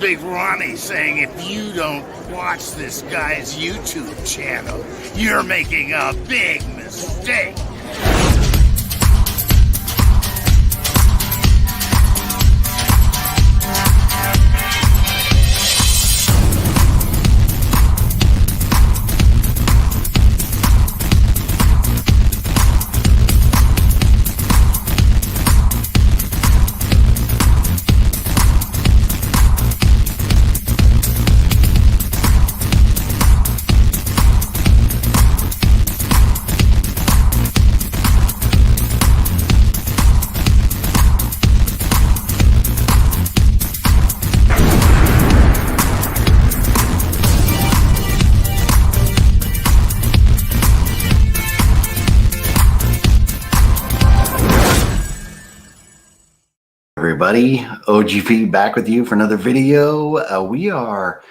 Big Ronnie saying if you don't watch this guy's YouTube channel, you're making a big mistake. Everybody, OGP back with you for another video. We are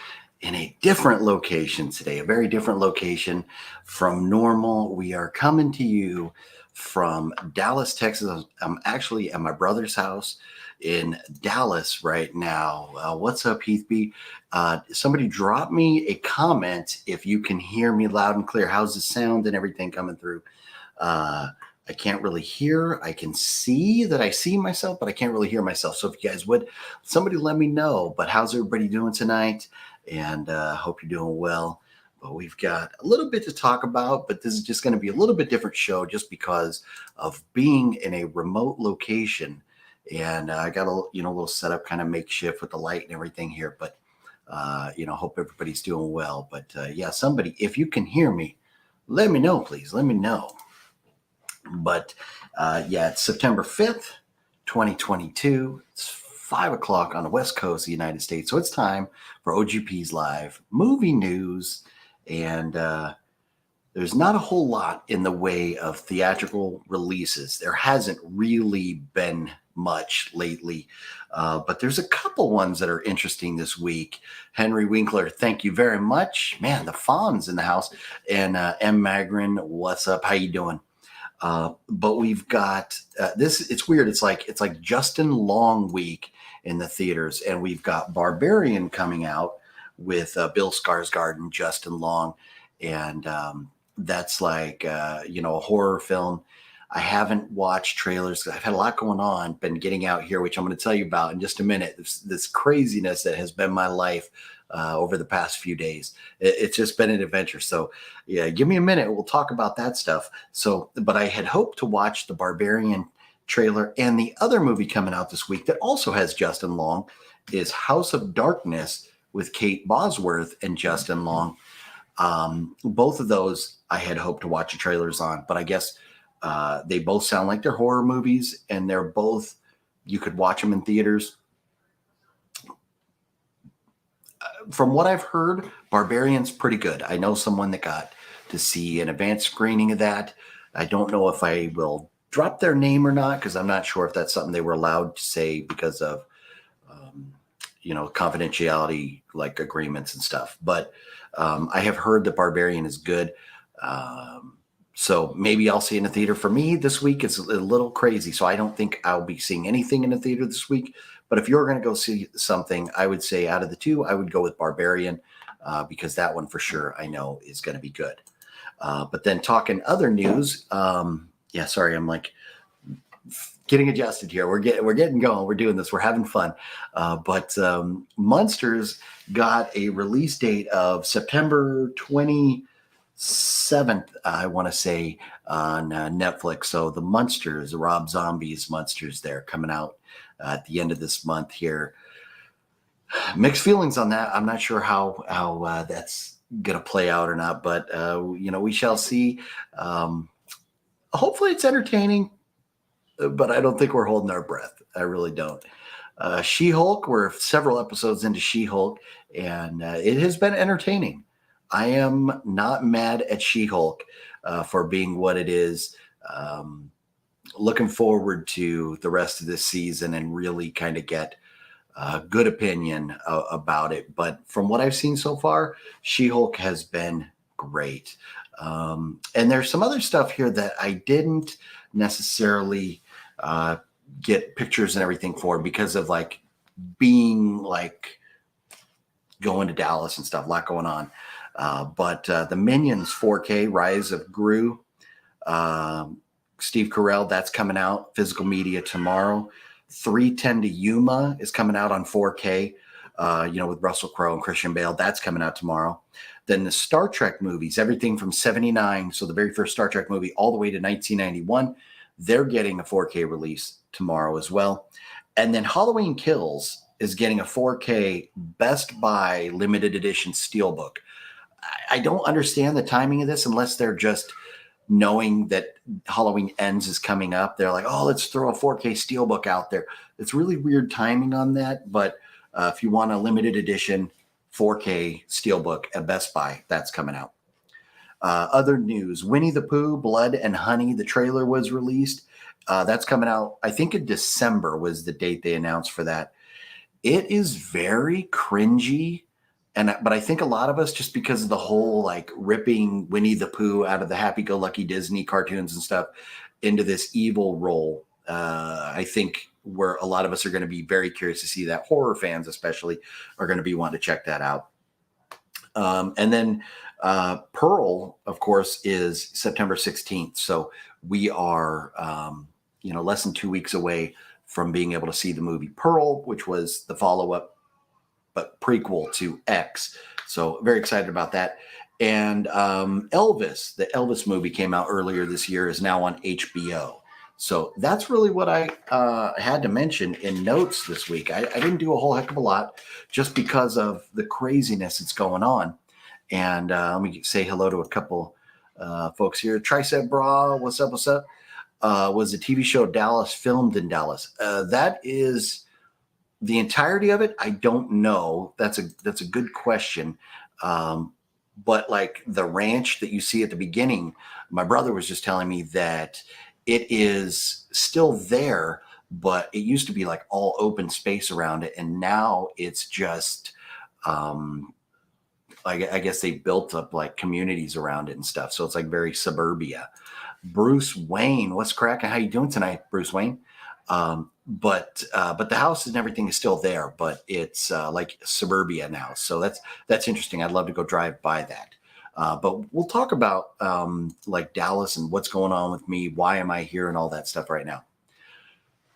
in a different location today, a very different location from normal. We are coming to you from Dallas, Texas. I'm actually at my brother's house in Dallas right now. What's up, Heathby? Somebody drop me a comment if you can hear me loud and clear. How's the sound and everything coming through? I can't really hear. I can see that I see myself, but I can't really hear myself. So if you guys would, somebody let me know. But how's everybody doing tonight? And hope you're doing well. But we've got a little bit to talk about, but this is just going to be a little bit different show just because of being in a remote location. And I got a little setup kind of makeshift with the light and everything here. But, hope everybody's doing well. But yeah, somebody, if you can hear me, let me know, please. Let me know. But yeah, it's September 5th, 2022. It's 5 o'clock on the West Coast of the United States. So it's time for OGP's Live movie news. And there's not a whole lot in the way of theatrical releases. There hasn't really been much lately. But there's a couple ones that are interesting this week. Henry Winkler, thank you very much. Man, the Fawn's in the house. And M. Magrin, what's up? How you doing? But we've got this. It's weird. It's like Justin Long week in the theaters, and we've got Barbarian coming out with Bill Skarsgård and Justin Long, and that's like a horror film. I haven't watched trailers. I've had a lot going on. Been getting out here, which I'm going to tell you about in just a minute. This craziness that has been my life over the past few days. It's just been an adventure. So yeah, give me a minute. We'll talk about that stuff. So, but I had hoped to watch the Barbarian trailer, and the other movie coming out this week that also has Justin Long is House of Darkness with Kate Bosworth and Justin Long. Both of those I had hoped to watch the trailers on, but I guess they both sound like they're horror movies, and they're both, you could watch them in theaters. From what I've heard, Barbarian's pretty good. I know someone that got to see an advanced screening of that. I don't know if I will drop their name or not, because I'm not sure if that's something they were allowed to say because of, confidentiality, like agreements and stuff. But I have heard that Barbarian is good. So maybe I'll see it in the theater. For me, this week it's a little crazy, so I don't think I'll be seeing anything in the theater this week. But if you're going to go see something, I would say out of the two, I would go with Barbarian because that one for sure I know is going to be good. But then talking other news, sorry, I'm like getting adjusted here. We're getting going. We're doing this. We're having fun. But Monsters got a release date of September 27th, I want to say, on Netflix. So the Monsters, Rob Zombie's Monsters, they're coming out at the end of this month here. Mixed feelings on that. I'm not sure how that's going to play out or not, but we shall see. Hopefully it's entertaining, but I don't think we're holding our breath. I really don't. She-Hulk, we're several episodes into She-Hulk, and it has been entertaining. I am not mad at She-Hulk for being what it is. Looking forward to the rest of this season and really kind of get a good opinion about it. But from what I've seen so far, She-Hulk has been great. And there's some other stuff here that I didn't necessarily get pictures and everything for because of like being like going to Dallas and stuff. A lot going on. But the Minions 4K Rise of Gru, Steve Carell, that's coming out. Physical media tomorrow. 310 to Yuma is coming out on 4K. With Russell Crowe and Christian Bale, that's coming out tomorrow. Then the Star Trek movies, everything from 79, so the very first Star Trek movie, all the way to 1991, they're getting a 4K release tomorrow as well. And then Halloween Kills is getting a 4K Best Buy limited edition steelbook. I don't understand the timing of this unless they're just knowing that Halloween Ends is coming up. They're like, oh, let's throw a 4K steelbook out there. It's really weird timing on that, but if you want a limited edition 4K steelbook at Best Buy, that's coming out. Other news, Winnie the Pooh, Blood and Honey, the trailer was released. That's coming out, I think in December was the date they announced for that. It is very cringy. But I think a lot of us, just because of the whole like ripping Winnie the Pooh out of the happy-go-lucky Disney cartoons and stuff into this evil role, I think where a lot of us are going to be very curious to see that. Horror fans especially are going to be wanting to check that out. And then Pearl, of course, is September 16th. So we are, less than 2 weeks away from being able to see the movie Pearl, which was the follow-up but prequel to X. So very excited about that. And Elvis, the Elvis movie came out earlier this year, is now on HBO. So that's really what I had to mention in notes this week. I didn't do a whole heck of a lot just because of the craziness that's going on. And let me say hello to a couple folks here. Tricep Bra, what's up, what's up? Was the TV show Dallas filmed in Dallas? That is... the entirety of it, I don't know. That's a good question. But like the ranch that you see at the beginning, my brother was just telling me that it is still there, but it used to be like all open space around it. And now it's just, I guess they built up like communities around it and stuff. So it's like very suburbia. Bruce Wayne, what's cracking? How you doing tonight, Bruce Wayne? But the house and everything is still there, but it's like suburbia now. So that's interesting. I'd love to go drive by that. But we'll talk about like Dallas and what's going on with me. Why am I here and all that stuff right now.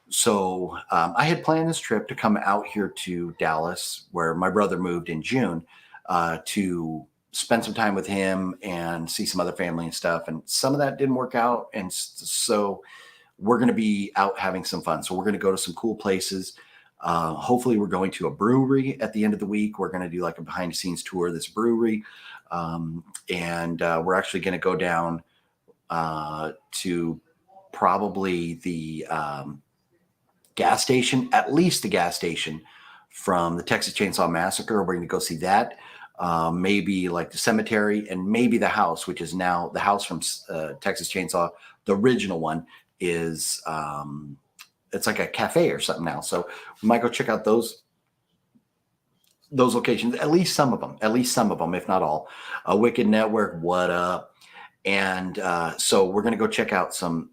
So I had planned this trip to come out here to Dallas, where my brother moved in June, to spend some time with him and see some other family and stuff. And some of that didn't work out. And so we're going to be out having some fun. So we're going to go to some cool places. Hopefully we're going to a brewery at the end of the week. We're going to do like a behind the scenes tour of this brewery. And we're actually going to go down to probably the gas station, at least the gas station from the Texas Chainsaw Massacre. We're going to go see that. Maybe like the cemetery and maybe the house, which is now the house from Texas Chainsaw. The original one is it's like a cafe or something now. So we might go check out those locations, at least some of them, if not all. Wicked Network, what up? And so we're going to go check out some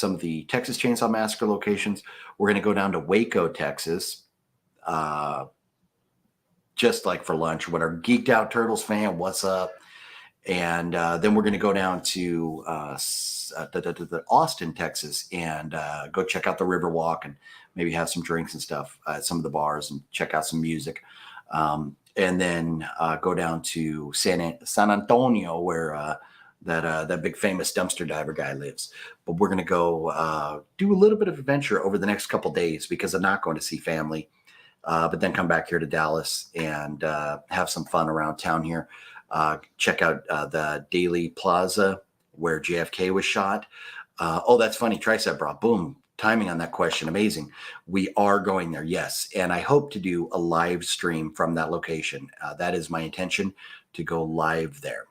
of the Texas Chainsaw Massacre locations. We're going to go down to Waco, Texas, just like for lunch or whatever. Geeked Out Turtles fan, what's up? And then we're going to go down to Austin, Texas, and go check out the Riverwalk and maybe have some drinks and stuff at some of the bars and check out some music. And then go down to San Antonio, where that big famous dumpster diver guy lives. But we're going to go do a little bit of adventure over the next couple days because I'm not going to see family. But then come back here to Dallas and have some fun around town here. Check out the Daily Plaza where JFK was shot. Oh, that's funny. Tricep Bra. Boom. Timing on that question. Amazing. We are going there. Yes. And I hope to do a live stream from that location. That is my intention, to go live there.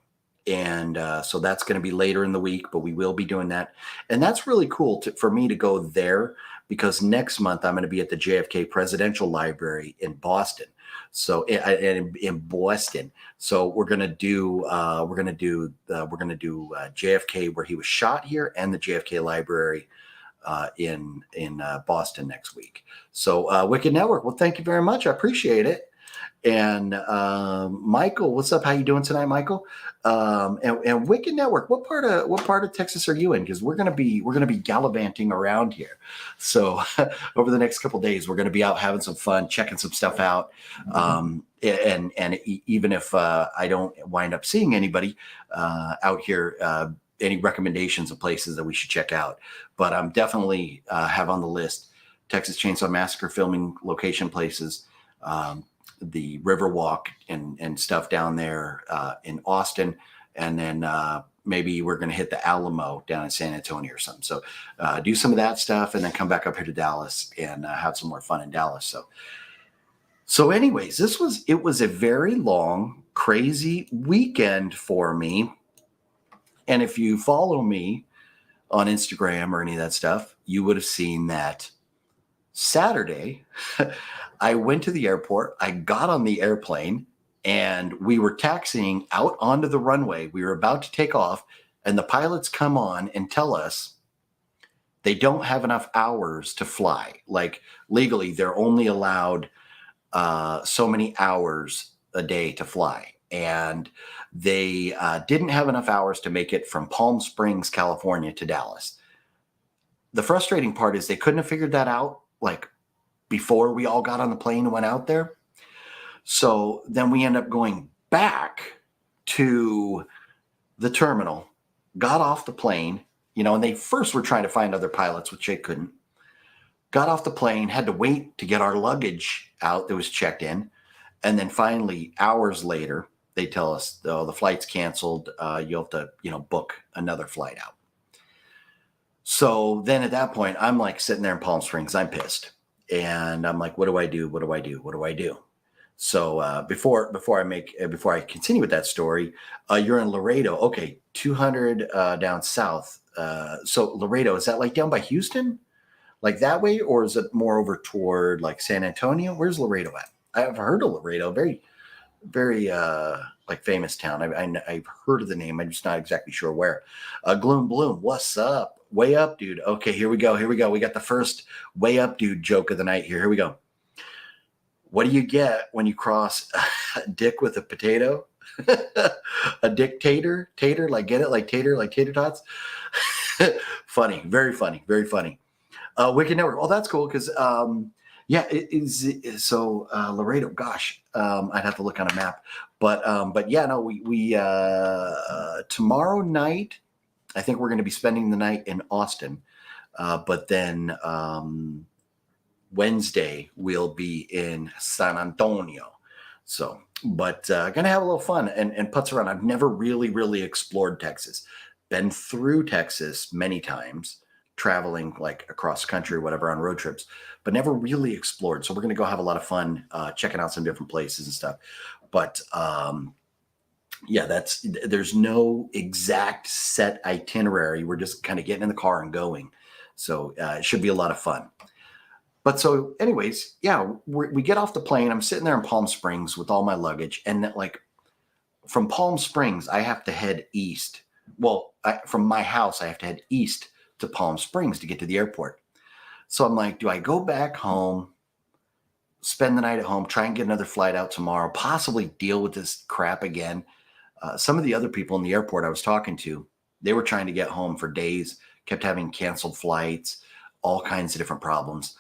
And so that's going to be later in the week, but we will be doing that. And that's really cool for me to go there, because next month I'm going to be at the JFK Presidential Library in Boston. So in Boston. So we're going to do JFK where he was shot here, and the JFK Library in Boston next week. So Wicked Network. Well, thank you very much. I appreciate it. And Michael, what's up? How you doing tonight, Michael? And Wicked Network, what part of Texas are you in? Because we're gonna be gallivanting around here. So over the next couple of days, we're gonna be out having some fun, checking some stuff out. Even if I don't wind up seeing anybody out here, any recommendations of places that we should check out. But I'm definitely have on the list Texas Chainsaw Massacre filming location places. The Riverwalk and stuff down there in Austin, and then maybe we're going to hit the Alamo down in San Antonio or something. So do some of that stuff, and then come back up here to Dallas and have some more fun in Dallas. So anyways, it was a very long, crazy weekend for me. And if you follow me on Instagram or any of that stuff, you would have seen that Saturday, I went to the airport, I got on the airplane, and we were taxiing out onto the runway. We were about to take off, and the pilots come on and tell us they don't have enough hours to fly. Like legally, they're only allowed so many hours a day to fly. And they didn't have enough hours to make it from Palm Springs, California to Dallas. The frustrating part is they couldn't have figured that out like before we all got on the plane and went out there. So then we end up going back to the terminal, got off the plane, and they first were trying to find other pilots, which they couldn't. Got off the plane, had to wait to get our luggage out that was checked in. And then finally, hours later, they tell us, oh, the flight's canceled. You'll have to, book another flight out. So then at that point, I'm like sitting there in Palm Springs. I'm pissed. And I'm like, what do I do? What do I do? What do I do? So before I continue with that story, you're in Laredo. Okay, 200 down south. So Laredo, is that like down by Houston? Like that way? Or is it more over toward like San Antonio? Where's Laredo at? I've heard of Laredo. Very, very like famous town. I've heard of the name. I'm just not exactly sure where. Gloom Bloom, what's up? Way up, dude. Okay, here we go. We got the first way up, dude joke of the night here. Here we go. What do you get when you cross a dick with a potato? A dictator? Tater? Like get it? Like tater? Like tater tots? Funny. Very funny. Very funny. Wicked Network. Oh, that's cool because yeah, it is. So Laredo, gosh, I'd have to look on a map. But yeah, no, we tomorrow night, I think we're going to be spending the night in Austin. But then Wednesday we'll be in San Antonio. So, but going to have a little fun and putz around. I've never really explored Texas. Been through Texas many times, traveling like across country or whatever on road trips, but never really explored. So we're going to go have a lot of fun checking out some different places and stuff. But yeah, there's no exact set itinerary. We're just kind of getting in the car and going. So it should be a lot of fun. But so anyways, yeah, we get off the plane. I'm sitting there in Palm Springs with all my luggage. And like from Palm Springs, I have to head east. Well, from my house, I have to head east to Palm Springs to get to the airport. So I'm like, do I go back home, spend the night at home, try and get another flight out tomorrow, possibly deal with this crap again? Some of the other people in the airport I was talking to, they were trying to get home for days, kept having canceled flights, all kinds of different problems.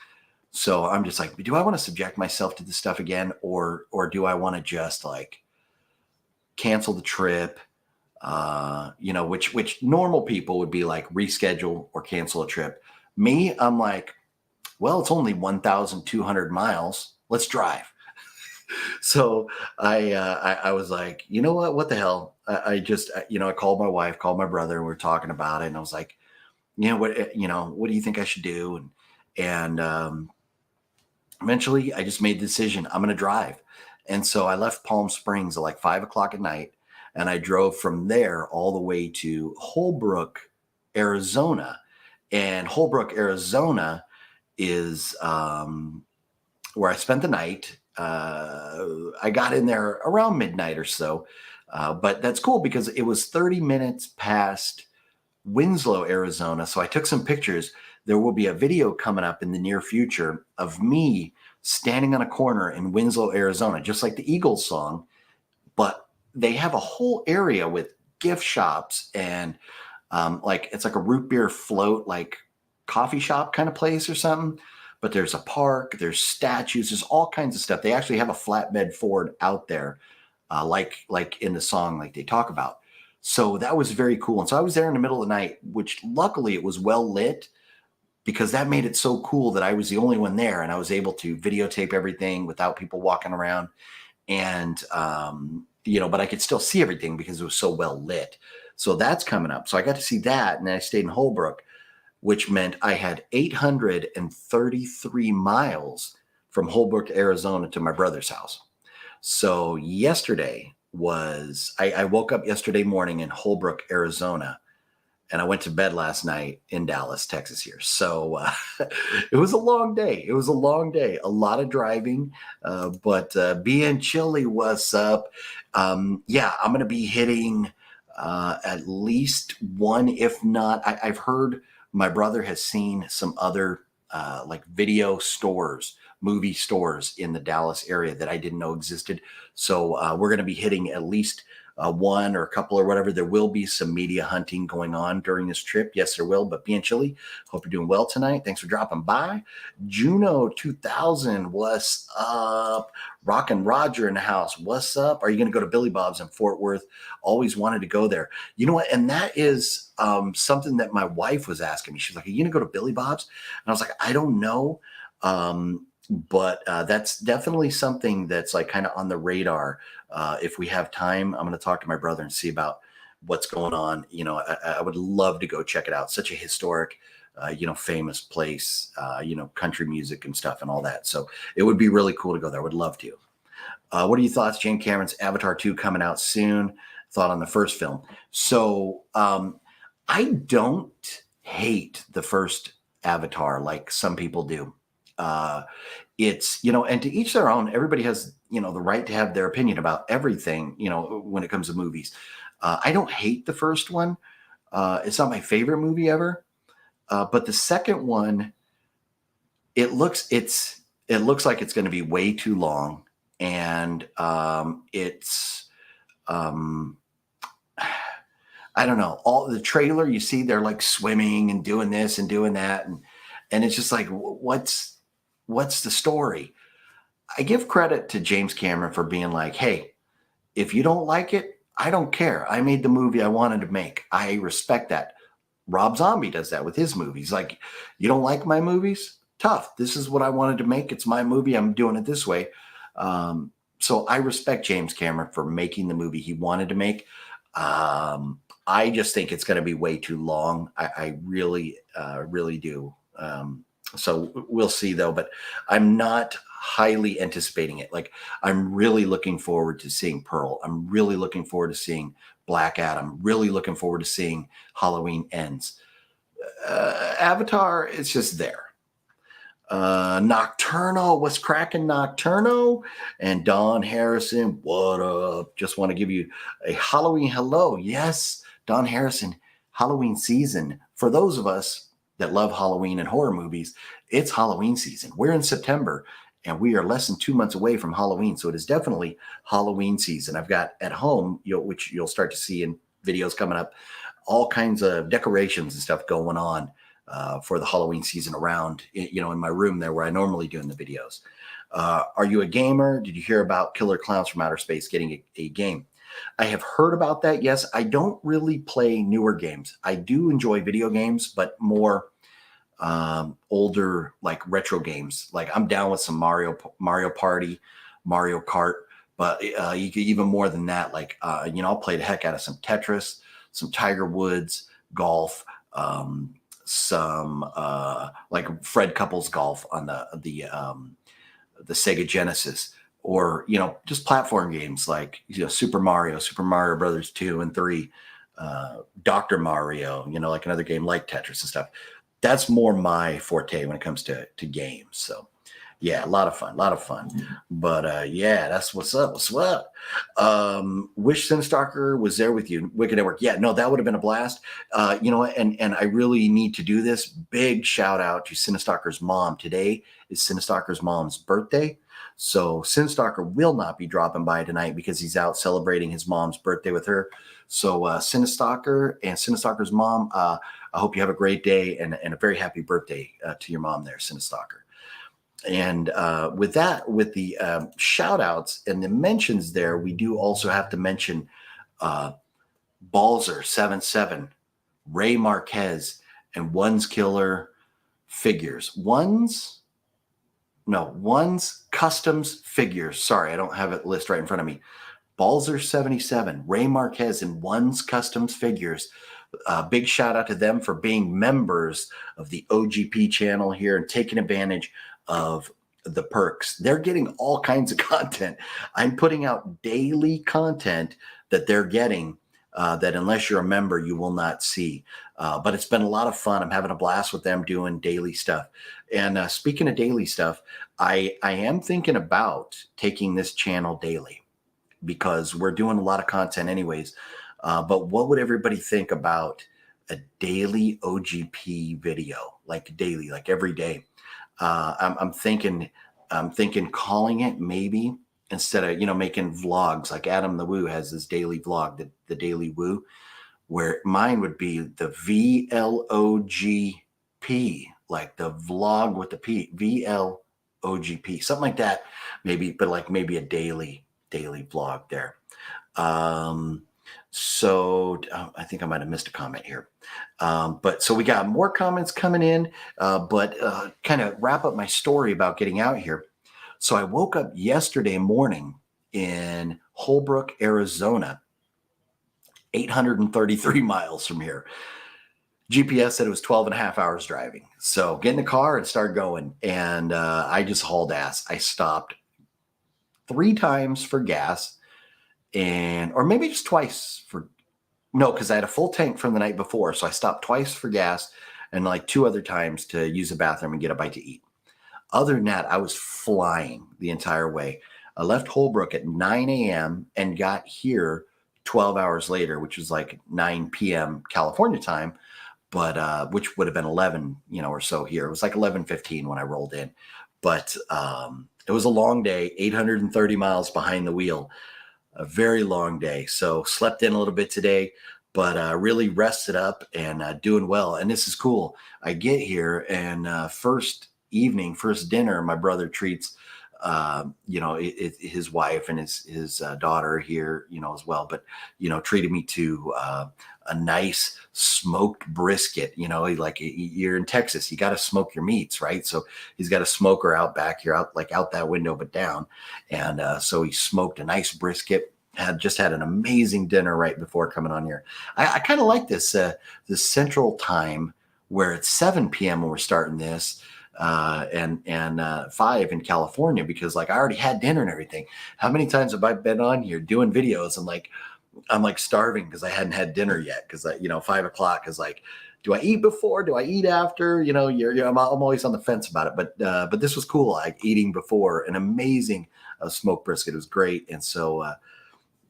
So I'm just like, do I want to subject myself to this stuff again? Or do I want to just like cancel the trip? Which normal people would be like reschedule or cancel a trip. Me, I'm like, well, it's only 1,200 miles. Let's drive. So I was like, you know what the hell? I called my wife, called my brother, and we were talking about it. And I was like, what do you think I should do? And eventually I just made the decision. I'm going to drive. And so I left Palm Springs at like 5:00 at night. And I drove from there all the way to Holbrook, Arizona. And Holbrook, Arizona is where I spent the night. I got in there around midnight or so. But that's cool because it was 30 minutes past Winslow, Arizona. So I took some pictures. There will be a video coming up in the near future of me standing on a corner in Winslow, Arizona, just like the Eagles song, but they have a whole area with gift shops and like it's like a root beer float, like coffee shop kind of place or something. But there's a park, there's statues, there's all kinds of stuff. They actually have a flatbed Ford out there, like in the song, like they talk about. So that was very cool. And so I was there in the middle of the night, which luckily it was well lit because that made it so cool that I was the only one there, and I was able to videotape everything without people walking around. And but I could still see everything because it was so well lit. So that's coming up. So I got to see that, and then I stayed in Holbrook, which meant I had 833 miles from Holbrook, Arizona to my brother's house. So yesterday I woke up yesterday morning in Holbrook, Arizona, and I went to bed last night in Dallas, Texas here. So it was a long day. It was a long day, a lot of driving, but being chilly, what's up? Yeah, I'm going to be hitting at least one, if not, I've heard my brother has seen some other like video stores, movie stores in the Dallas area that I didn't know existed. So we're going to be hitting at least one or a couple or whatever. There will be some media hunting going on during this trip. Yes, there will. But being chilly, hope you're doing well tonight. Thanks for dropping by. Juno 2000, what's up? Rockin' Roger in the house, what's up? Are you going to go to Billy Bob's in Fort Worth? Always wanted to go there. You know what? And that is something that my wife was asking me. She's like, are you going to go to Billy Bob's? And I was like, I don't know. But that's definitely something that's like kind of on the radar. If we have time, I'm going to talk to my brother and see about what's going on. I would love to go check it out. Such a historic, famous place, country music and stuff and all that. So it would be really cool to go there. I would love to. What are your thoughts? James Cameron's Avatar 2 coming out soon. Thought on the first film. So I don't hate the first Avatar like some people do. It's, and to each their own. Everybody has, the right to have their opinion about everything, when it comes to movies. I don't hate the first one. It's not my favorite movie ever. But the second one, it looks like it's going to be way too long. And it's, I don't know, all the trailer you see, they're like swimming and doing this and doing that. And it's just like, what's the story? I give credit to James Cameron for being like, hey, if you don't like it, I don't care. I made the movie I wanted to make. I respect that. Rob Zombie does that with his movies. Like, you don't like my movies? Tough. This is what I wanted to make. It's my movie. I'm doing it this way. So I respect James Cameron for making the movie he wanted to make. I just think it's going to be way too long. I really, really do. So we'll see though, but I'm not highly anticipating it. Like, I'm really looking forward to seeing Pearl. I'm really looking forward to seeing Black Adam. Really looking forward to seeing Halloween Ends. Avatar, it's just there. Nocturno, what's cracking, Nocturno? And Don Harrison, what up? Just want to give you a Halloween hello. Yes, Don Harrison, Halloween season. For those of us that love Halloween and horror movies, it's Halloween season. We're in September, and we are less than 2 months away from Halloween. So it is definitely Halloween season. I've got at home, which you'll start to see in videos coming up, all kinds of decorations and stuff going on for the Halloween season around, in my room there where I normally do in the videos. Are you a gamer? Did you hear about Killer Clowns from Outer Space getting a game? I have heard about that. Yes, I don't really play newer games. I do enjoy video games, but more older, like retro games. Like, I'm down with some Mario Party, Mario Kart, but you could even more than that. Like, I'll play the heck out of some Tetris, some Tiger Woods, golf, some like Fred Couples golf on the Sega Genesis. Or, just platform games like, Super Mario Brothers 2 and 3, Dr. Mario, like another game like Tetris and stuff. That's more my forte when it comes to games. So Yeah, a lot of fun, a lot of fun. But yeah, that's what's up. What's up? Wish Sinstalker was there with you. Wicked Network. Yeah, no, that would have been a blast. You know what? And I really need to do this. Big shout out to Sinstalker's mom. Today is Sinstalker's mom's birthday. So Sinstalker will not be dropping by tonight because he's out celebrating his mom's birthday with her. So Sinstalker and Sinstalker's mom, I hope you have a great day and a very happy birthday to your mom there, Sinstalker. And with that, with the shout outs and the mentions there, we do also have to mention Balzer77, Ray Marquez, and One's Killer Figures. One's Customs Figures. Sorry, I don't have it list right in front of me. Balzer77, Ray Marquez, and One's Customs Figures. Big shout out to them for being members of the OGP channel here and taking advantage of the perks. They're getting all kinds of content. I'm putting out daily content that they're getting that unless you're a member, you will not see. But it's been a lot of fun. I'm having a blast with them doing daily stuff. And speaking of daily stuff, I am thinking about taking this channel daily because we're doing a lot of content anyways. But what would everybody think about a daily OGP video, like daily, like every day? I'm thinking calling it maybe instead of, making vlogs like Adam the Woo has this daily vlog, the Daily Woo, where mine would be the VLOGP, like the vlog with the P, VLOGP, something like that, maybe, but like maybe a daily vlog there. So I think I might have missed a comment here. But so we got more comments coming in, but kind of wrap up my story about getting out here. So I woke up yesterday morning in Holbrook, Arizona, 833 miles from here. GPS said it was 12 and a half hours driving. So get in the car and start going. And I just hauled ass. I stopped 3 times for gas or maybe just twice because I had a full tank from the night before. So I stopped twice for gas and like 2 other times to use the bathroom and get a bite to eat. Other than that, I was flying the entire way. I left Holbrook at 9 a.m. and got here 12 hours later, which was like 9 p.m. California time, but which would have been 11, or so here. It was like 11:15 when I rolled in. But it was a long day, 830 miles behind the wheel. A very long day. So slept in a little bit today, but really rested up and doing well. And this is cool. I get here and first dinner, my brother treats, his wife and his daughter here, as well. But, treated me to a nice smoked brisket. Like you're in Texas, you got to smoke your meats, right? So he's got a smoker out back here, out that window, but down. And so he smoked a nice brisket. Had an amazing dinner right before coming on here. I kind of like this central time where it's 7 p.m. when we're starting this, and 5 in California, because like I already had dinner and everything. How many times have I been on here doing videos and I'm like starving because I hadn't had dinner yet, because 5 o'clock is like, do I eat before? Do I eat after? I'm always on the fence about it. But this was cool. Like eating before an amazing smoked brisket. It was great, and so.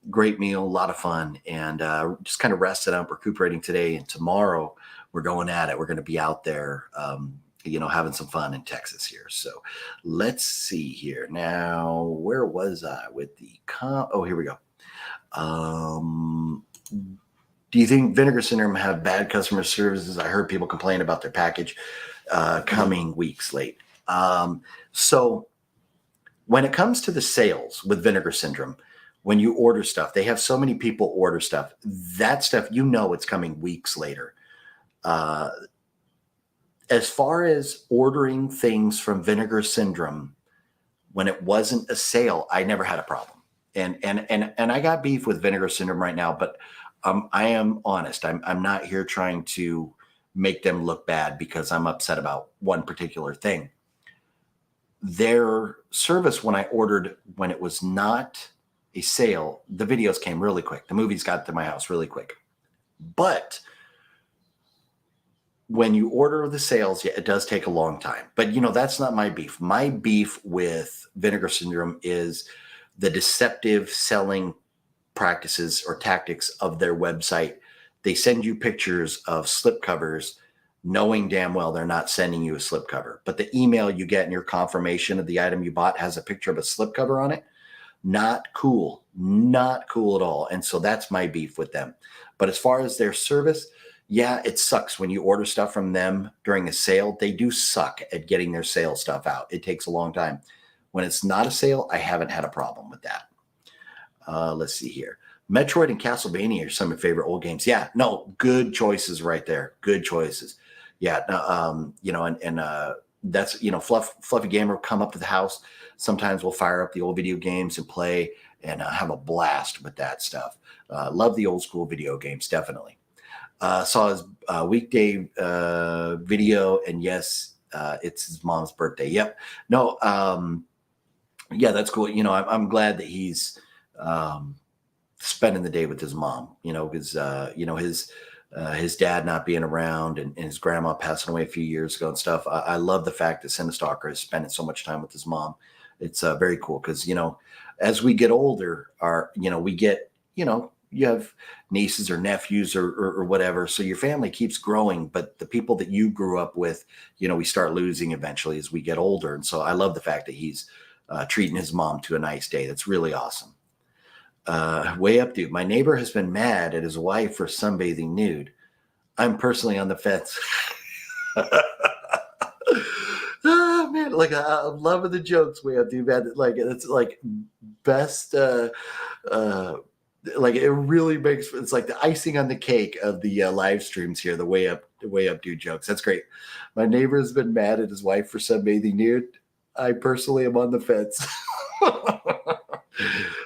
Great meal, a lot of fun, and just kind of rested up, recuperating today. And tomorrow we're going at it. We're going to be out there, having some fun in Texas here. So let's see here. Now, where was I with the oh, here we go. Do you think Vinegar Syndrome have bad customer services? I heard people complain about their package coming weeks late. So when it comes to the sales with Vinegar Syndrome, when you order stuff, they have so many people order stuff. That stuff, it's coming weeks later. As far as ordering things from Vinegar Syndrome, when it wasn't a sale, I never had a problem. And I got beef with Vinegar Syndrome right now, but I am honest. I'm not here trying to make them look bad because I'm upset about one particular thing. Their service when I ordered, when it was not a sale, the videos came really quick. The movies got to my house really quick. But when you order the sales, yeah, it does take a long time. But, that's not my beef. My beef with Vinegar Syndrome is the deceptive selling practices or tactics of their website. They send you pictures of slipcovers knowing damn well they're not sending you a slipcover. But the email you get in your confirmation of the item you bought has a picture of a slipcover on it. Not cool. Not cool at all. And so that's my beef with them. But as far as their service, yeah, it sucks when you order stuff from them during a sale. They do suck at getting their sale stuff out. It takes a long time. When it's not a sale, I haven't had a problem with that. Let's see here. Metroid and Castlevania are some of my favorite old games. Yeah, no, good choices right there. Good choices. Yeah, that's, Fluffy Gamer will come up to the house. Sometimes we'll fire up the old video games and play and have a blast with that stuff. Love the old school video games, definitely. Saw his weekday video, and yes, it's his mom's birthday. Yep. No, yeah, that's cool. I'm glad that he's spending the day with his mom, because, his dad not being around and his grandma passing away a few years ago and stuff. I love the fact that Cinestalker is spending so much time with his mom. It's very cool because, as we get older, we get, you have nieces or nephews or whatever. So your family keeps growing, but the people that you grew up with, we start losing eventually as we get older. And so I love the fact that he's treating his mom to a nice day. That's really awesome. Way up, dude. My neighbor has been mad at his wife for sunbathing nude. I'm personally on the fence. Oh man, like I'm loving the jokes. Way up, dude. Man, like it's like best. Like it really makes it's like the icing on the cake of the live streams here. The way up, dude jokes. That's great. My neighbor has been mad at his wife for sunbathing nude. I personally am on the fence.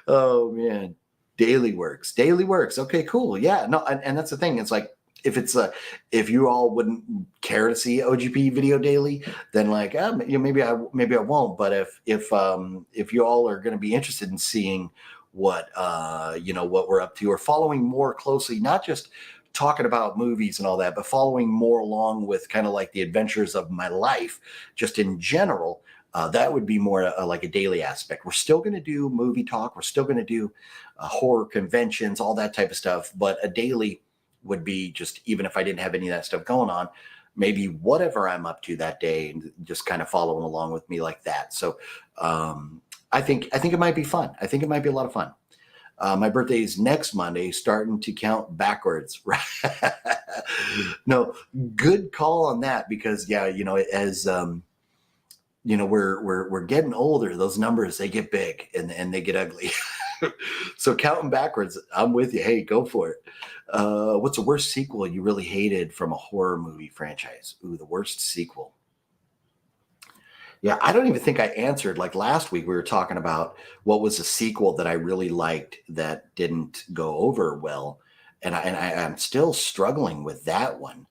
Oh man, daily works. Okay, cool. Yeah, no, and that's the thing. It's like if you all wouldn't care to see OGP video daily, then like maybe I won't. But if you all are going to be interested in seeing what what we're up to or following more closely, not just talking about movies and all that, but following more along with kind of like the adventures of my life, just in general. That would be more like a daily aspect. We're still going to do movie talk. We're still going to do horror conventions, all that type of stuff. But a daily would be just, even if I didn't have any of that stuff going on, maybe whatever I'm up to that day, and just kind of following along with me like that. So I think it might be fun. I think it might be a lot of fun. My birthday is next Monday, starting to count backwards. No, good call on that, because as we're getting older, those numbers, they get big and they get ugly. So counting backwards, I'm with you. Hey, go for it. What's the worst sequel you really hated from a horror movie franchise? Ooh, the worst sequel. Yeah, I don't even think I answered. Like last week, we were talking about what was a sequel that I really liked that didn't go over well. And I'm still struggling with that one.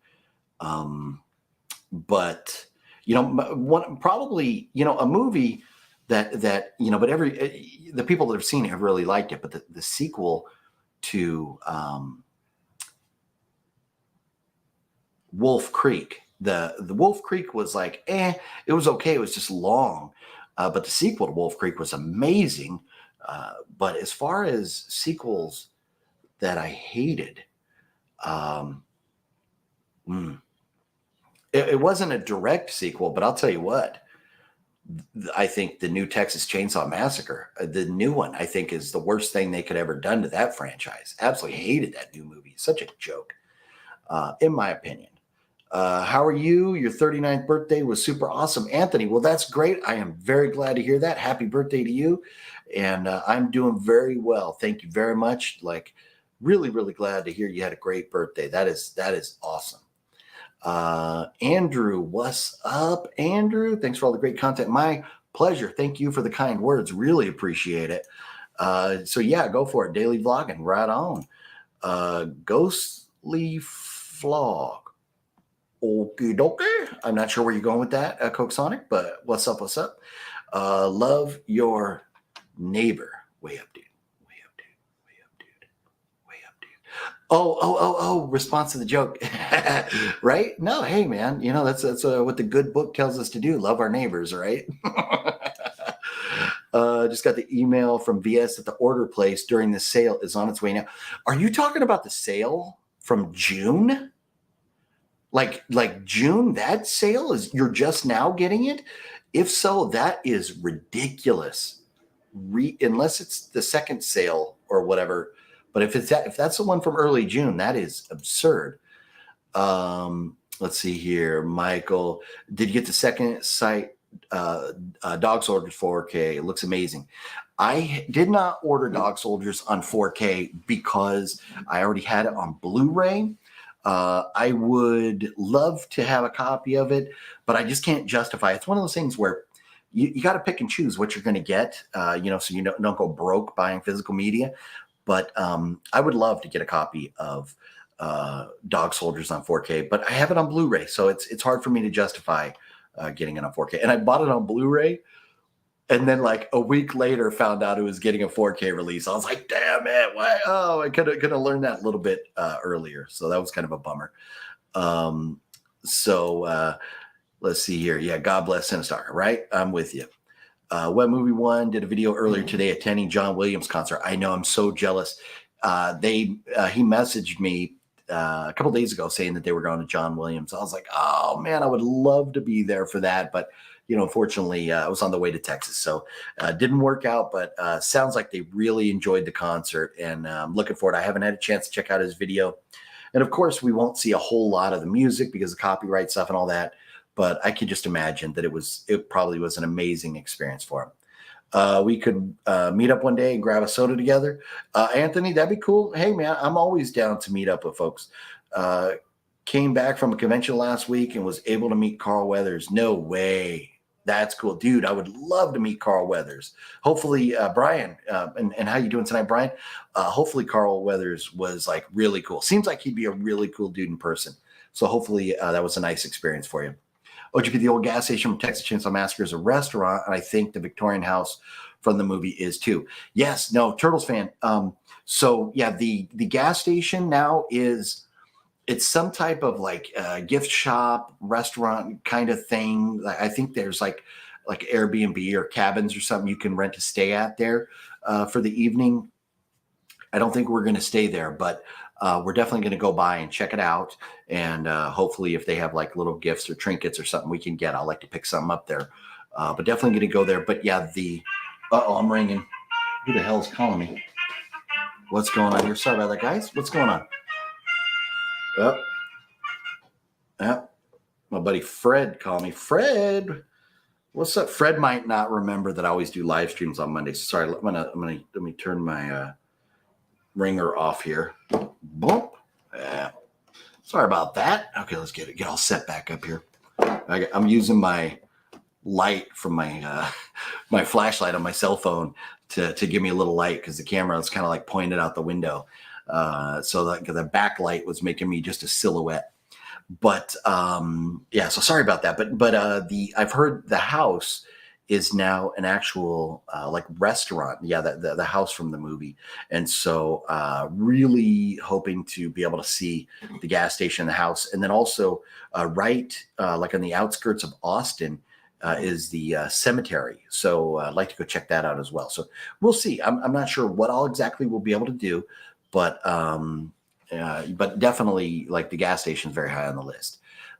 But one probably a movie that but the people that have seen it have really liked it. But the sequel to Wolf Creek, the Wolf Creek was like it was okay. It was just long, but the sequel to Wolf Creek was amazing. But as far as sequels that I hated, it wasn't a direct sequel, but I'll tell you what, I think the new Texas Chainsaw Massacre, the new one, I think is the worst thing they could ever done to that franchise. Absolutely hated that new movie. Such a joke, in my opinion. How are you? Your 39th birthday was super awesome, Anthony. Well, that's great. I am very glad to hear that. Happy birthday to you. And I'm doing very well. Thank you very much. Like, really, really glad to hear you had a great birthday. That is awesome. Andrew, what's up, Andrew? Thanks for all the great content. My pleasure. Thank you for the kind words. Really appreciate it. So yeah, go for it. Daily vlogging, right on. Ghostly Vlog. Okie dokie. I'm not sure where you're going with that, Coke Sonic, but what's up? Love your neighbor. Way up, dude. Response to the joke. Right? No, hey man, that's what the good book tells us to do. Love our neighbors, right? Just got the email from VS that the order placed during the sale is on its way now. Are you talking about the sale from June? Like June, that sale is you're just now getting it? If so, that is ridiculous. Unless it's the second sale or whatever. But if that's the one from early June, that is absurd. Let's see here. Michael, did you get the second site Dog Soldiers 4K? It looks amazing. I did not order Dog Soldiers on 4K because I already had it on Blu-ray. I would love to have a copy of it, but I just can't justify it. It's one of those things where you got to pick and choose what you're going to get, so you don't go broke buying physical media. But I would love to get a copy of Dog Soldiers on 4K, but I have it on Blu-ray, so it's hard for me to justify getting it on 4K. And I bought it on Blu-ray, and then like a week later found out it was getting a 4K release. I was like, damn it! Why? Oh, I could have learned that a little bit earlier. So that was kind of a bummer. Let's see here. Yeah, God bless Sinistar. Right, I'm with you. Web Movie One did a video earlier today attending John Williams concert. I know, I'm so jealous. He messaged me a couple days ago saying that they were going to John Williams. I was like, oh man, I would love to be there for that, but unfortunately, I was on the way to Texas, so didn't work out. But sounds like they really enjoyed the concert, and I'm looking forward. I haven't had a chance to check out his video, and of course, we won't see a whole lot of the music because of copyright stuff and all that. But I could just imagine that it probably was an amazing experience for him. We could meet up one day and grab a soda together. Anthony, that'd be cool. Hey, man, I'm always down to meet up with folks. Came back from a convention last week and was able to meet Carl Weathers. No way. That's cool. Dude, I would love to meet Carl Weathers. Hopefully, Brian, and how you doing tonight, Brian? Hopefully Carl Weathers was like really cool. Seems like he'd be a really cool dude in person. So hopefully that was a nice experience for you. OGP, the old gas station from Texas Chainsaw Massacre, is a restaurant, and I think the Victorian house from the movie is too. Yes, no, Turtles fan. So yeah, the gas station now it's some type of like gift shop, restaurant kind of thing. I think there's like Airbnb or cabins or something you can rent to stay at there for the evening. I don't think we're going to stay there, but we're definitely going to go by and check it out. And hopefully if they have like little gifts or trinkets or something we can get, I'll like to pick something up there. But definitely going to go there. But yeah, I'm ringing. Who the hell's calling me? What's going on here? Sorry about that, guys. What's going on? My buddy Fred called me. Fred, what's up? Fred might not remember that I always do live streams on Mondays. Sorry, let me turn my ringer off here. Bump. Sorry about that. Okay, let's get all set back up here. I'm using my light from my my flashlight on my cell phone to give me a little light because the camera is kind of like pointed out the window. So the backlight was making me just a silhouette. But yeah, so sorry about that. But I've heard the house is now an actual like restaurant. Yeah, the house from the movie. And so really hoping to be able to see the gas station, the house, and then also right like on the outskirts of Austin is the cemetery. So I'd like to go check that out as well. So we'll see. I'm not sure what all exactly we'll be able to do, but definitely like the gas station is very high on the list.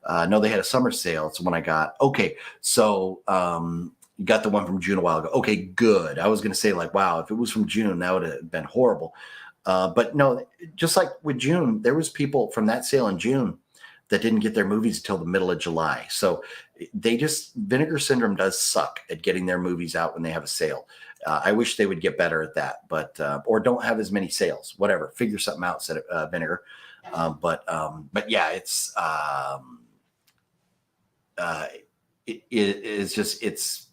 No, they had a summer sale. It's when I got. Okay, so you got the one from June a while ago. Okay, good. I was going to say like, wow, if it was from June, that would have been horrible. But no, just like with June, there was people from that sale in June that didn't get their movies until the middle of July. So Vinegar Syndrome does suck at getting their movies out when they have a sale. I wish they would get better at that, but or don't have as many sales. Whatever, figure something out. Said Vinegar, but yeah, it's it's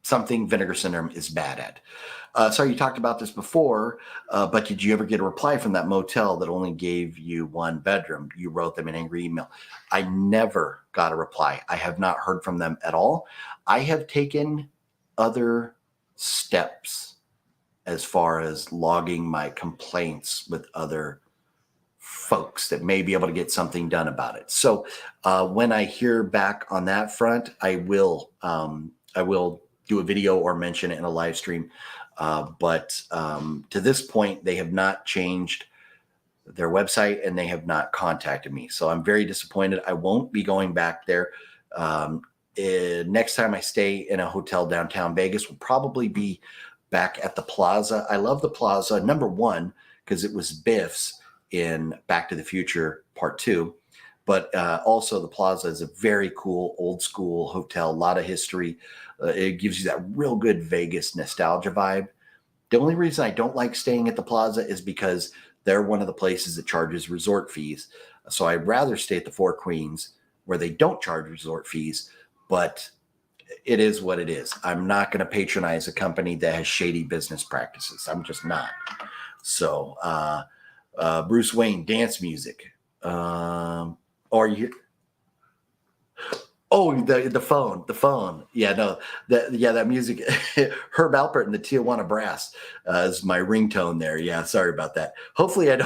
something Vinegar Syndrome is bad at. Sorry, you talked about this before, but did you ever get a reply from that motel that only gave you one bedroom? You wrote them an angry email. I never got a reply. I have not heard from them at all. I have taken other steps as far as logging my complaints with other folks that may be able to get something done about it. So when I hear back on that front, I will do a video or mention it in a live stream. But to this point, they have not changed their website and they have not contacted me. So I'm very disappointed. I won't be going back there. Next time I stay in a hotel downtown Vegas will probably be back at the Plaza. I love the Plaza, number one, because it was Biff's in Back to the Future Part 2. But also the Plaza is a very cool, old school hotel, a lot of history. It gives you that real good Vegas nostalgia vibe. The only reason I don't like staying at the Plaza is because they're one of the places that charges resort fees. So I'd rather stay at the Four Queens where they don't charge resort fees, but it is what it is. I'm not going to patronize a company that has shady business practices. I'm just not. So Bruce Wayne, dance music. Or you... Oh, the phone. Yeah, no, that music. Herb Alpert and the Tijuana Brass is my ringtone there. Yeah, sorry about that. Hopefully, I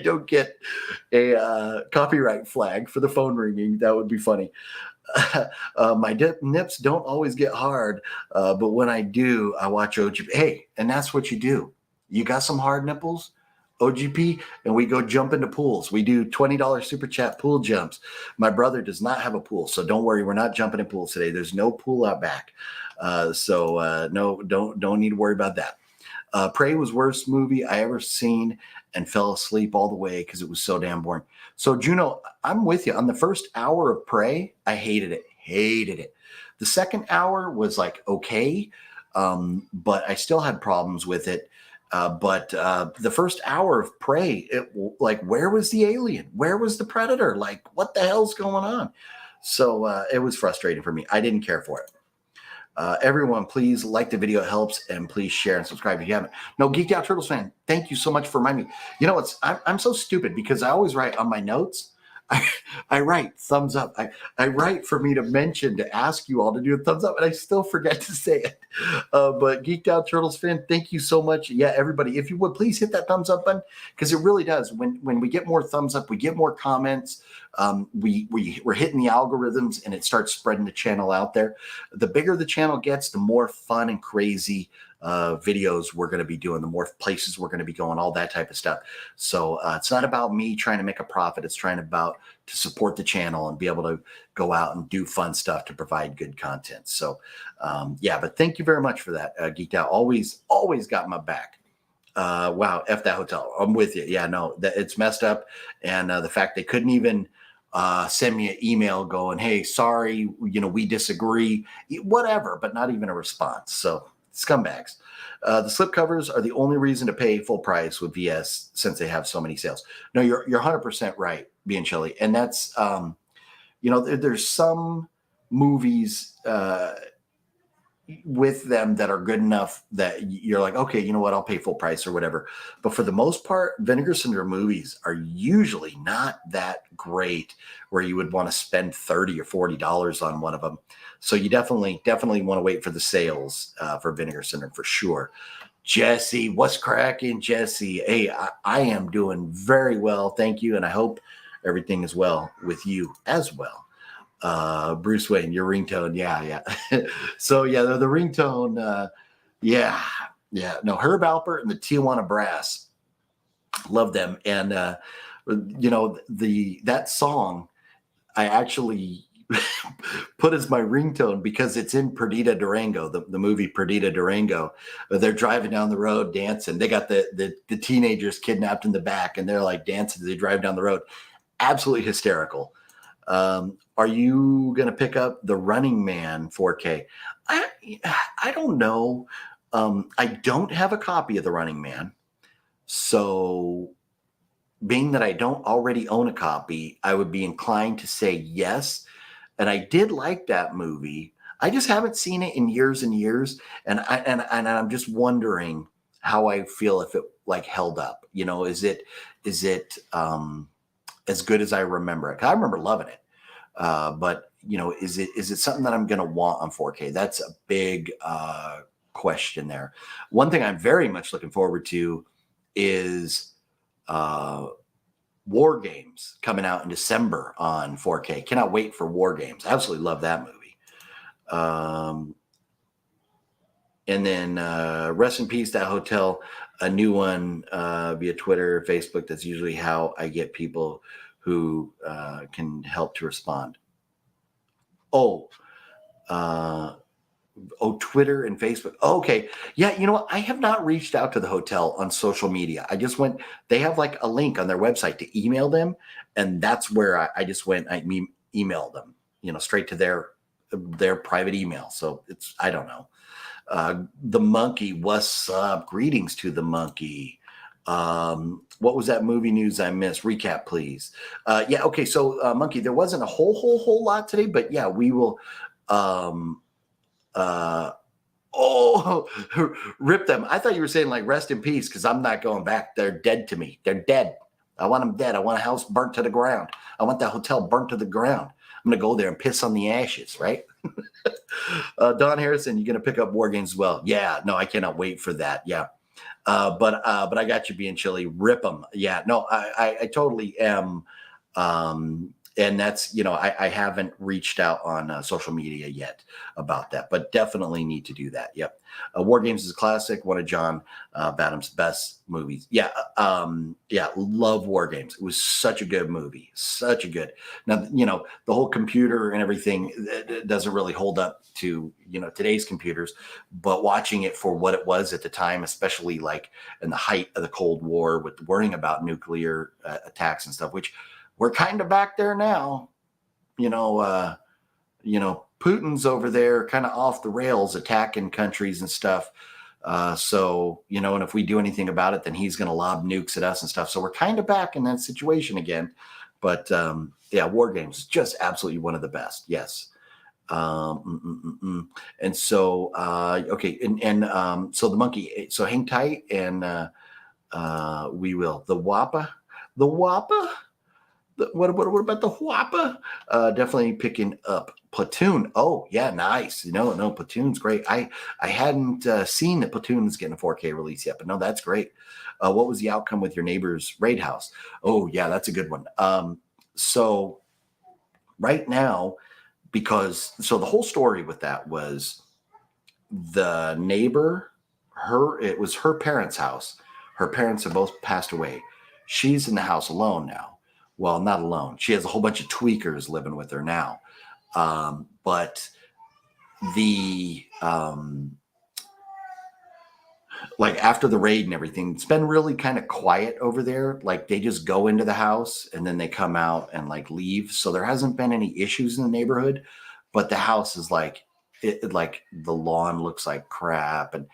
don't get a copyright flag for the phone ringing. That would be funny. My nips don't always get hard, but when I do, I watch OGP. Hey, and that's what you do. You got some hard nipples? OGP, and we go jump into pools. We do $20 super chat pool jumps. My brother does not have a pool, so don't worry. We're not jumping in pools today. There's no pool out back, so no, don't need to worry about that. Prey was worst movie I ever seen, and fell asleep all the way because it was so damn boring. So Juno, I'm with you on the first hour of Prey. I hated it. The second hour was like okay, but I still had problems with it. But the first hour of Prey, like, where was the alien? Where was the predator? Like, what the hell's going on? So it was frustrating for me. I didn't care for it. Everyone, please like the video. It helps. And please share and subscribe if you haven't. No, Geeked Out Turtles fan, thank you so much for reminding me. You know, I'm so stupid because I always write on my notes. I write thumbs up. I write for me to mention, to ask you all to do a thumbs up, and I still forget to say it. But Geeked Out Turtles fan, thank you so much. Yeah, everybody, if you would, please hit that thumbs up button, because it really does. When we get more thumbs up, we get more comments. We're hitting the algorithms, and it starts spreading the channel out there. The bigger the channel gets, the more fun and crazy videos we're going to be doing, the more places we're going to be going, all that type of stuff. So it's not about me trying to make a profit. It's trying to support the channel and be able to go out and do fun stuff to provide good content. So yeah, but thank you very much for that. Geeked Out always got my back. Wow, F that hotel. I'm with you. Yeah, no, it's messed up. And the fact they couldn't even send me an email going, hey, sorry, we disagree, whatever, but not even a response. So scumbags. The slipcovers are the only reason to pay full price with VS since they have so many sales. No, you're 100% right, being chilly. And that's, there's some movies with them that are good enough that you're like, okay, you know what, I'll pay full price or whatever. But for the most part, Vinegar Syndrome movies are usually not that great where you would want to spend $30 or $40 on one of them. So you definitely want to wait for the sales for Vinegar Syndrome for sure. Jesse, what's cracking, Jesse? Hey, I am doing very well, thank you, and I hope everything is well with you as well. Bruce Wayne, your ringtone, yeah. So yeah, the ringtone, yeah. No, Herb Alpert and the Tijuana Brass, love them, and that song I actually put as my ringtone because it's in Perdita Durango, the movie Perdita Durango. They're driving down the road dancing. They got the teenagers kidnapped in the back, and they're like dancing as they drive down the road. Absolutely hysterical. Are you going to pick up The Running Man 4K? I don't know. I don't have a copy of The Running Man. So being that I don't already own a copy, I would be inclined to say yes. And I did like that movie. I just haven't seen it in years and years. And I'm just wondering how I feel if it like held up. Is it as good as I remember it? 'Cause I remember loving it. But is it something that I'm going to want on 4K? That's a big question there. One thing I'm very much looking forward to is War Games coming out in December on 4K. Cannot wait for War Games. Absolutely love that movie. And then Rest in Peace, That Hotel, a new one via Twitter, Facebook. That's usually how I get people who can help to respond. Twitter and Facebook. Oh, okay. Yeah, you know what? I have not reached out to the hotel on social media. I just went, they have like a link on their website to email them. And that's where I just went, I emailed them, straight to their private email. So it's, I don't know. The Monkey, what's up? Greetings to the Monkey. What was that movie news I missed? Recap, please. Yeah, okay. So, Monkey, there wasn't a whole lot today, but yeah, we will. Rip them. I thought you were saying like rest in peace because I'm not going back. They're dead to me. They're dead. I want them dead. I want a house burnt to the ground. I want that hotel burnt to the ground. I'm going to go there and piss on the ashes, right? Don Harrison, you're going to pick up War Games as well. Yeah, no, I cannot wait for that. Yeah. But I got you being chilly. Rip them. Yeah, no, I totally am. And that's, I haven't reached out on social media yet about that, but definitely need to do that. Yep. War Games is a classic, one of John Badham's best movies. Yeah. Love War Games. It was such a good movie. Such a good. Now, the whole computer and everything doesn't really hold up to, today's computers, but watching it for what it was at the time, especially like in the height of the Cold War with worrying about nuclear attacks and stuff, which we're kind of back there now. Putin's over there kind of off the rails attacking countries and stuff. So, and if we do anything about it, then he's going to lob nukes at us and stuff. So we're kind of back in that situation again. But War Games is just absolutely one of the best. Yes. And so, okay. And so the Monkey, so hang tight and we will. The Wappa. What about the Whopper? Definitely picking up Platoon. Oh yeah, nice. No, Platoon's great. I hadn't seen that Platoon is getting a 4K release yet, but no, that's great. What was the outcome with your neighbor's raid house? Oh yeah, that's a good one. So right now, so the whole story with that was the neighbor. It was her parents' house. Her parents have both passed away. She's in the house alone now. Well, not alone. She has a whole bunch of tweakers living with her now. But the, like after the raid and everything, it's been really kind of quiet over there. Like they just go into the house and then they come out and like leave. So there hasn't been any issues in the neighborhood, but the house is like, like the lawn looks like crap. And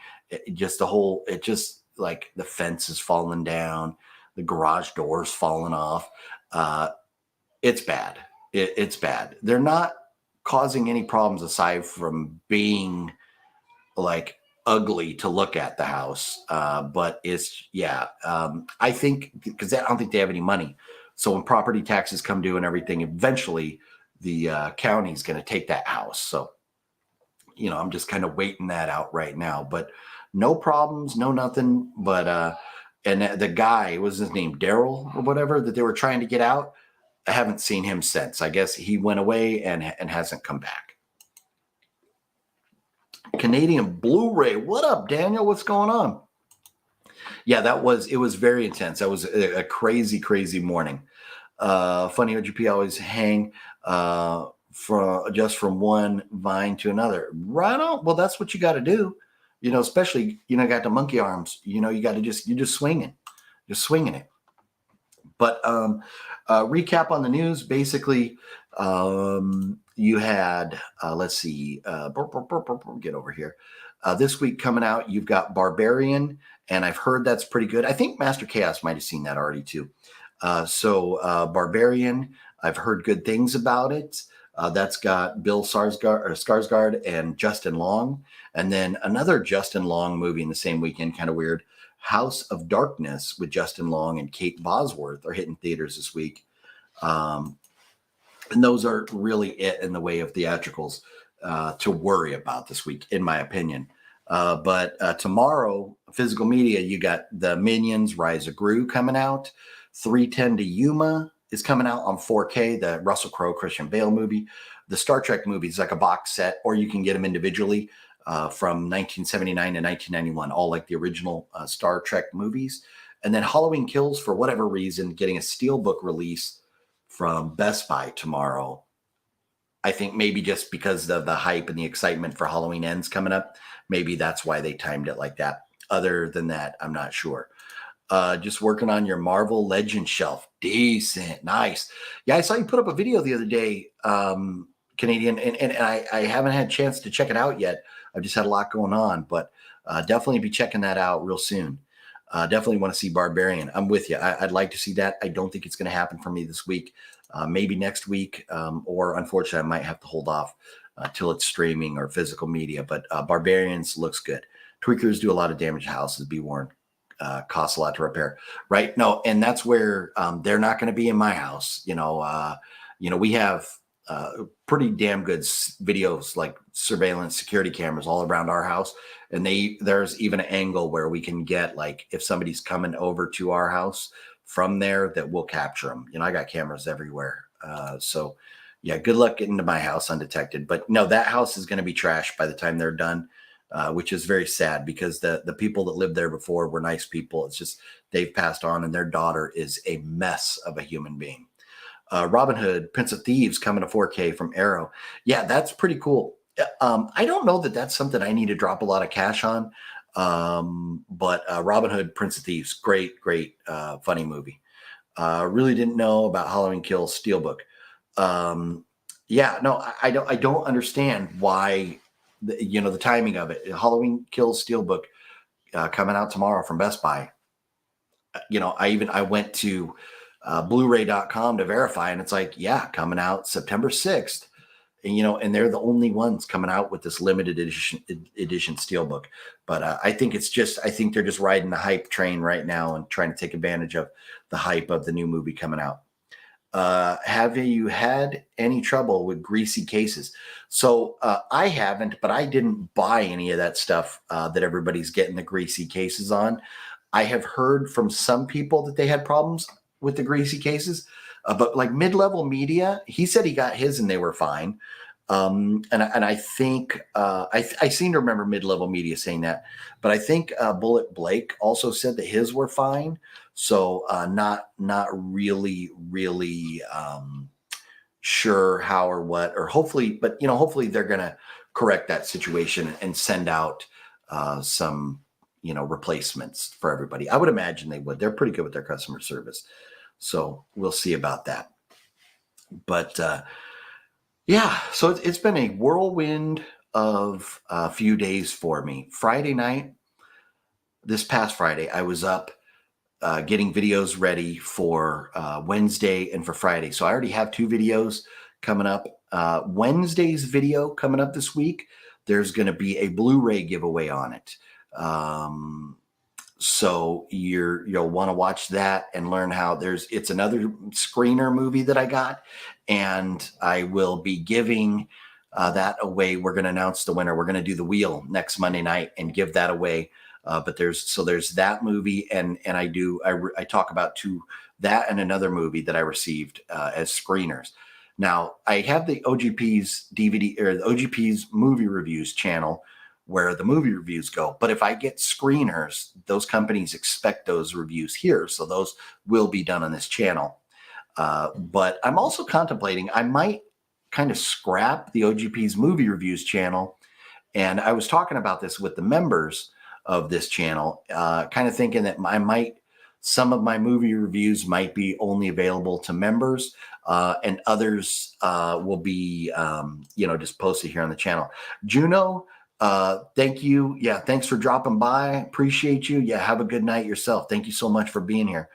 like the fence is falling down. The garage door's falling off. It's bad. It's bad. They're not causing any problems aside from being like ugly to look at the house. But it's, I think because I don't think they have any money. So when property taxes come due and everything, eventually the county's going to take that house. So, I'm just kind of waiting that out right now, but no problems, no nothing. But, and the guy, what was his name, Daryl or whatever, that they were trying to get out. I haven't seen him since. I guess he went away and hasn't come back. Canadian Blu-ray. What up, Daniel? What's going on? Yeah, it was very intense. That was a crazy, crazy morning. Funny OGP always hang from one vine to another. Right on. Well, that's what you got to do. Especially, got the monkey arms, you got to you're just swinging it. But recap on the news, basically, you had, let's see, get over here. This week coming out, you've got Barbarian, and I've heard that's pretty good. I think Master Chaos might have seen that already too. So Barbarian, I've heard good things about it. That's got Bill Skarsgård and Justin Long. And then another Justin Long movie in the same weekend, kind of weird, House of Darkness with Justin Long and Kate Bosworth are hitting theaters this week. And those are really it in the way of theatricals to worry about this week, in my opinion. But tomorrow, physical media, you got the Minions Rise of Gru coming out. 310 to Yuma is coming out on 4K, the Russell Crowe, Christian Bale movie. The Star Trek movie is like a box set, or you can get them individually from 1979 to 1991, all like the original Star Trek movies. And then Halloween Kills, for whatever reason, getting a steelbook release from Best Buy tomorrow. I think maybe just because of the hype and the excitement for Halloween Ends coming up, maybe that's why they timed it like that. Other than that, I'm not sure. Just working on your Marvel Legends shelf. Decent. Nice. Yeah, I saw you put up a video the other day, Canadian, and I haven't had a chance to check it out yet. I've just had a lot going on, but definitely be checking that out real soon. Definitely want to see Barbarian. I'm with you. I'd like to see that. I don't think it's going to happen for me this week. Maybe next week, or unfortunately, I might have to hold off till it's streaming or physical media. But Barbarians looks good. Tweakers do a lot of damage to houses. Be warned. Costs a lot to repair, right? No, and that's where they're not going to be in my house. We have pretty damn good videos, like surveillance security cameras all around our house, and there's even an angle where we can get, like, if somebody's coming over to our house from there, that we'll capture them. I got cameras everywhere, so yeah, good luck getting to my house undetected. But no, that house is going to be trashed by the time they're done. Which is very sad, because the people that lived there before were nice people. It's just they've passed on, and their daughter is a mess of a human being. Robin Hood, Prince of Thieves, coming to 4K from Arrow. Yeah, that's pretty cool. I don't know that that's something I need to drop a lot of cash on, but Robin Hood, Prince of Thieves, great, funny movie. Really didn't know about Halloween Kills Steelbook. Yeah, no, I don't understand why. The timing of it. Halloween Kills Steelbook coming out tomorrow from Best Buy. I went to Blu-ray.com to verify, and it's like, yeah, coming out September 6th. And they're the only ones coming out with this limited edition Steelbook. But I think they're just riding the hype train right now and trying to take advantage of the hype of the new movie coming out. Have you had any trouble with greasy cases? So I haven't, but I didn't buy any of that stuff that everybody's getting the greasy cases on. I have heard from some people that they had problems with the greasy cases, but like Mid-Level Media, he said he got his and they were fine. And I think I seem to remember Mid-Level Media saying that, but I think Bullet Blake also said that his were fine. So not really sure how or what, or hopefully, but hopefully they're gonna correct that situation and send out some replacements for everybody. I would imagine they would. They're pretty good with their customer service, so we'll see about that. But yeah, so it's been a whirlwind of a few days for me. Friday night, this past Friday, I was up getting videos ready for Wednesday and for Friday. So I already have 2 videos coming up. Wednesday's video coming up this week, there's going to be a Blu-ray giveaway on it. So you'll want to watch that and learn how it's another screener movie that I got, and I will be giving that away. We're going to announce the winner. We're going to do the wheel next Monday night and give that away. But there's that movie, and I talk about that and another movie that I received as screeners. Now I have the OGP's DVD, or the OGP's movie reviews channel, where the movie reviews go. But if I get screeners, those companies expect those reviews here, so those will be done on this channel. But I'm also contemplating, I might kind of scrap the OGP's movie reviews channel. And I was talking about this with the members of this channel, kind of thinking that some of my movie reviews might be only available to members, and others will be, just posted here on the channel. Juno, thank you. Yeah, thanks for dropping by. Appreciate you. Yeah, have a good night yourself. Thank you so much for being here.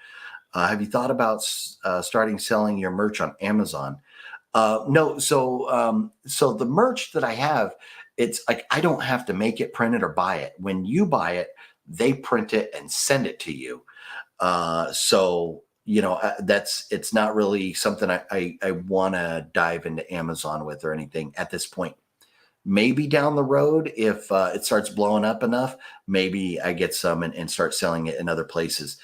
Have you thought about starting selling your merch on Amazon? No. So the merch that I have, it's like I don't have to make it, print it, or buy it. When you buy it, they print it and send it to you. So it's not really something I want to dive into Amazon with or anything at this point. Maybe down the road, if it starts blowing up enough, maybe I get some and start selling it in other places.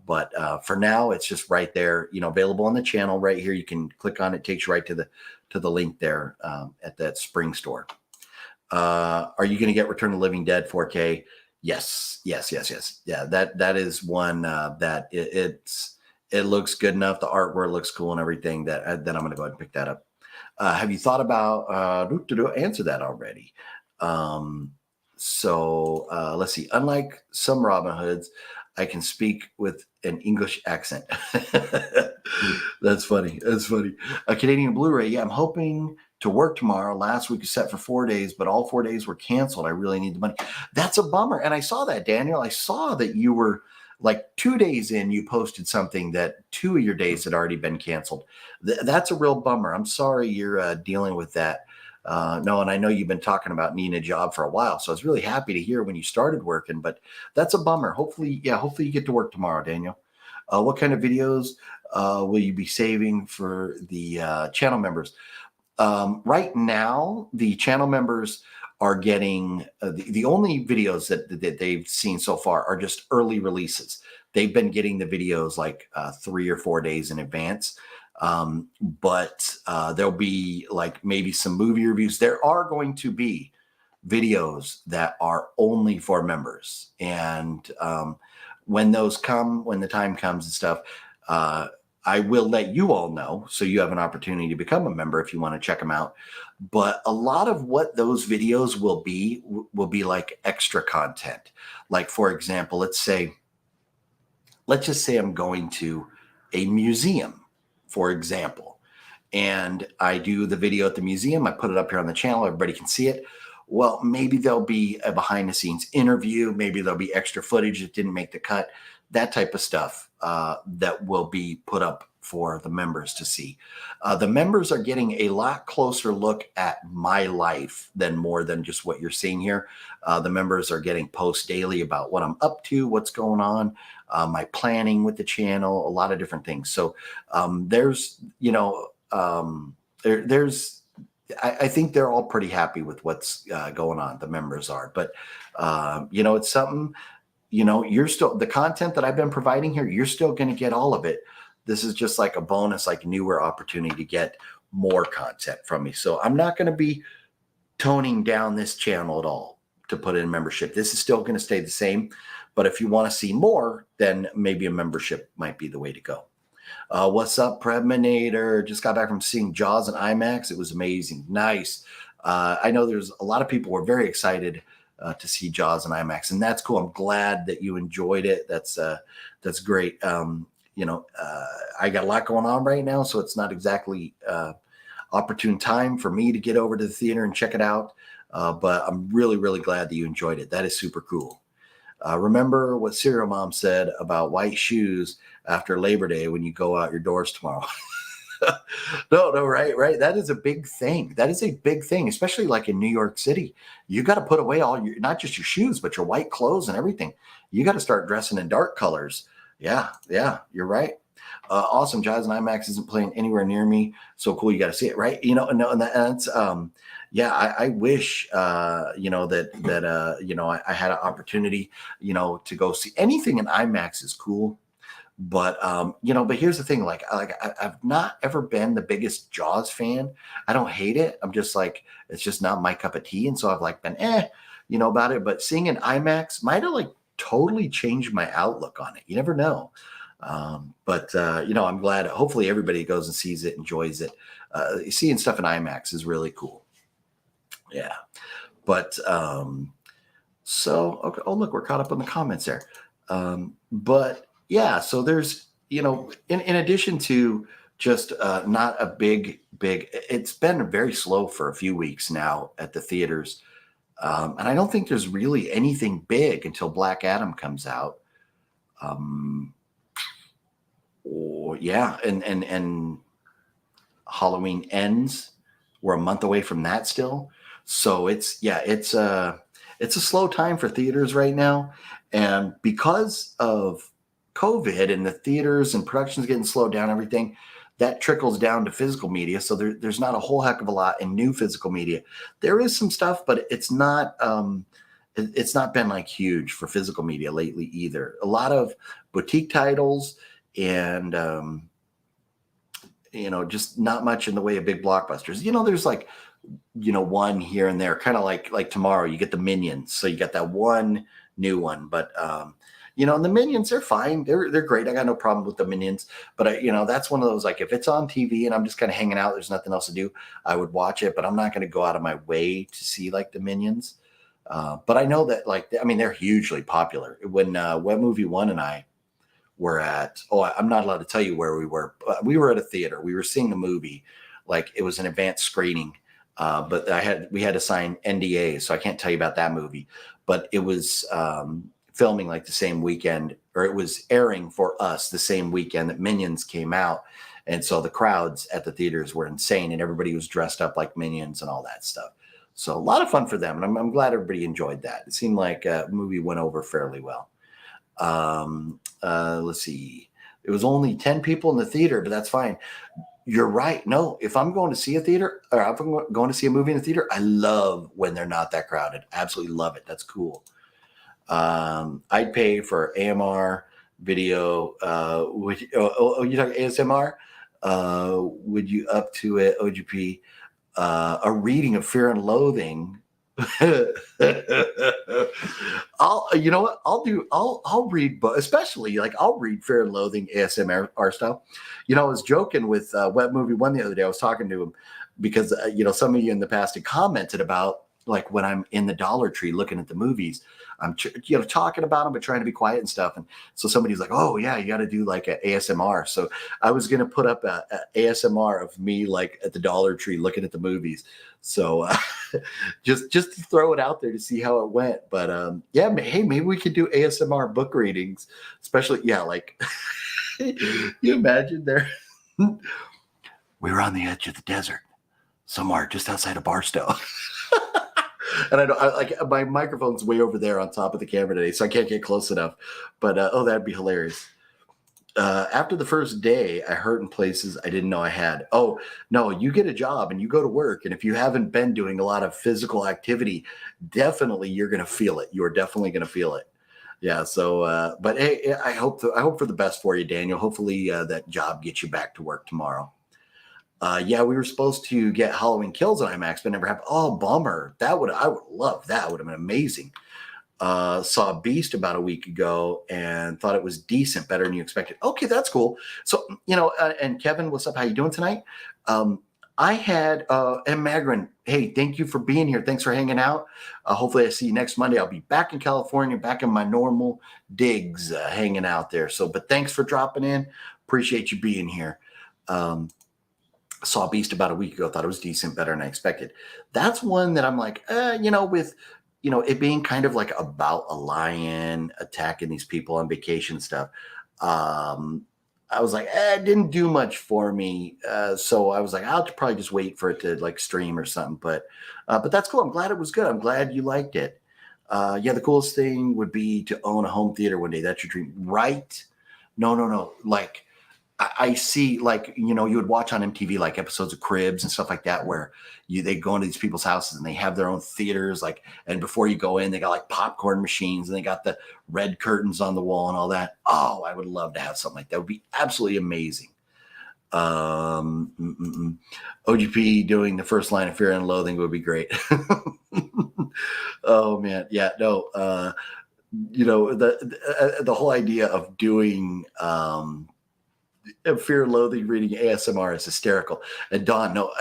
But for now, it's just right there, available on the channel right here. You can click on it, takes you right to the link there at that spring store. Are you going to get Return of the Living Dead 4K? Yes. Yeah, that is one that it looks good enough. The artwork looks cool and everything that I'm going to go ahead and pick that up. Have you thought about answer that already? So let's see. Unlike some Robin Hoods, I can speak with an English accent. That's funny. A Canadian Blu-ray. Yeah, I'm hoping to work tomorrow. Last week was set for 4 days, but all 4 days were canceled. I really need the money. That's a bummer. And I saw that, Daniel. I saw that you were like 2 days in, you posted something that 2 of your days had already been canceled. That's a real bummer. I'm sorry you're dealing with that. No, and I know you've been talking about needing a job for a while, so I was really happy to hear when you started working, but that's a bummer. Hopefully you get to work tomorrow, Daniel. What kind of videos will you be saving for the channel members? Right now, the channel members are getting the only videos that they've seen so far are just early releases. They've been getting the videos like 3 or 4 days in advance. But there'll be like maybe some movie reviews. There are going to be videos that are only for members. And when the time comes and stuff, I will let you all know, so you have an opportunity to become a member if you want to check them out. But a lot of what those videos will be like extra content. Like, for example, let's just say I'm going to a museum, for example, and I do the video at the museum. I put it up here on the channel. Everybody can see it. Well, maybe there'll be a behind the scenes interview. Maybe there'll be extra footage that didn't make the cut, that type of stuff that will be put up for the members to see. The members are getting a lot closer look at my life more than just what you're seeing here. The members are getting posts daily about what I'm up to, what's going on, my planning with the channel, a lot of different things. So I think they're all pretty happy with what's going on. The members are, but it's something, you're still, the content that I've been providing here, you're still going to get all of it. This is just like a bonus, like newer opportunity to get more content from me. So I'm not going to be toning down this channel at all to put in membership. This is still going to stay the same, but if you want to see more, then maybe a membership might be the way to go. What's up, Preminator? Just got back from seeing Jaws in IMAX. It was amazing. Nice. I know there's a lot of people who are very excited to see Jaws in IMAX, and that's cool. I'm glad that you enjoyed it. That's great. I got a lot going on right now, so it's not exactly opportune time for me to get over to the theater and check it out. But I'm really, really glad that you enjoyed it. That is super cool. Remember what Serial Mom said about white shoes after Labor Day when you go out your doors tomorrow. No, right. That is a big thing. That is a big thing, especially like in New York City. You got to put away all your, not just your shoes, but your white clothes and everything. You got to start dressing in dark colors. Yeah, you're right. Awesome. Jaws and IMAX isn't playing anywhere near me. So cool. You got to see it, right? And that's, I wish, I had an opportunity, to go see anything in IMAX is cool. But, but here's the thing, I've not ever been the biggest Jaws fan. I don't hate it. I'm just like, it's just not my cup of tea. And so I've been, about it, but seeing an IMAX might've totally changed my outlook on it. You never know. But I'm glad, hopefully everybody goes and sees it, enjoys it. Seeing stuff in IMAX is really cool. Yeah. But, okay. Oh, look, we're caught up on the comments there. But yeah, so there's, in addition to just not a big, it's been very slow for a few weeks now at the theaters. And I don't think there's really anything big until Black Adam comes out. And Halloween ends. We're a month away from that still. So it's a slow time for theaters right now. And because of COVID and the theaters and productions getting slowed down, everything that trickles down to physical media. So there's not a whole heck of a lot in new physical media. There is some stuff, but it's not been huge for physical media lately either. A lot of boutique titles and, just not much in the way of big blockbusters. There's like, one here and there, kind of like tomorrow you get the Minions. So you got that one new one, but, and the Minions, they're fine. They're great. I got no problem with the Minions, but that's one of those, like, if it's on TV and I'm just kind of hanging out, there's nothing else to do, I would watch it, but I'm not going to go out of my way to see like the Minions. But I know that, like, I mean, they're hugely popular. When Web Movie One and I were at, I'm not allowed to tell you where we were, but we were at a theater. We were seeing the movie, like it was an advanced screening, but we had to sign NDAs, so I can't tell you about that movie. But it was filming like the same weekend, or it was airing for us the same weekend that Minions came out. And so the crowds at the theaters were insane, and everybody was dressed up like Minions and all that stuff. So a lot of fun for them, and I'm glad everybody enjoyed that. It seemed like a movie went over fairly well. Let's see. It was only 10 people in the theater, but that's fine. You're right. No, if I'm going to see a theater, or if I'm going to see a movie in a theater, I love when they're not that crowded. Absolutely love it. That's cool. I'd pay for AMR video. You talking ASMR? Would you up to it, OGP? A reading of Fear and Loathing. I'll read, but especially like I'll read Fear and Loathing ASMR stuff. I was joking with Web Movie One the other day. I was talking to him because some of you in the past had commented about, like, when I'm in the Dollar Tree looking at the movies, I'm talking about them but trying to be quiet and stuff. And so somebody's like, "Oh yeah, you got to do like a ASMR." So I was gonna put up a ASMR of me like at the Dollar Tree looking at the movies. So just to throw it out there to see how it went. But hey, maybe we could do ASMR book readings, especially like you imagine there. We were on the edge of the desert, somewhere just outside of Barstow. And my microphone's way over there on top of the camera today, so I can't get close enough. But that'd be hilarious. After the first day, I hurt in places I didn't know I had. Oh, no, you get a job and you go to work, and if you haven't been doing a lot of physical activity, definitely you're going to feel it. You're definitely going to feel it. Yeah. So, but hey, I hope for the best for you, Daniel. Hopefully that job gets you back to work tomorrow. We were supposed to get Halloween Kills on IMAX, but never happened. Oh, bummer. I would love that. Would have been amazing. Saw Beast about a week ago and thought it was decent, better than you expected. Okay, that's cool. So, and Kevin, what's up? How you doing tonight? I had, and Magrin, hey, thank you for being here. Thanks for hanging out. Hopefully I see you next Monday. I'll be back in California, back in my normal digs, hanging out there. So, but thanks for dropping in. Appreciate you being here. Saw Beast about a week ago, thought it was decent, better than I expected. That's one that I'm like, with, it being kind of like about a lion attacking these people on vacation stuff. I was like, it didn't do much for me. So I was like, I'll probably just wait for it to like stream or something. But that's cool. I'm glad it was good. I'm glad you liked it. The coolest thing would be to own a home theater one day. That's your dream, right? No. Like, I see, like, you would watch on MTV like episodes of Cribs and stuff like that, where they go into these people's houses and they have their own theaters, like, and before you go in, they got like popcorn machines and they got the red curtains on the wall and all that. Oh, I would love to have something like that. It would be absolutely amazing. OGP doing the first line of Fear and Loathing would be great. Oh man, yeah, no. The whole idea of doing Fear and Loathing reading ASMR is hysterical. And Don, no,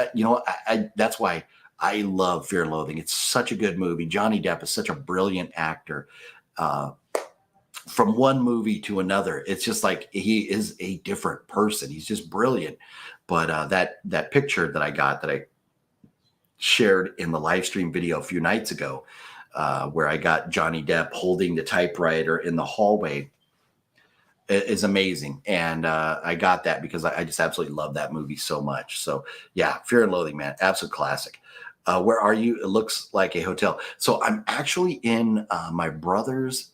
that's why I love Fear and Loathing. It's such a good movie. Johnny Depp is such a brilliant actor. From one movie to another, it's just like he is a different person. He's just brilliant. But that picture that I got, that I shared in the live stream video a few nights ago, where I got Johnny Depp holding the typewriter in the hallway, is amazing. And I got that because I just absolutely love that movie so much. So yeah, Fear and Loathing, man, absolute classic. Where are you? It looks like a hotel. So I'm actually in my brother's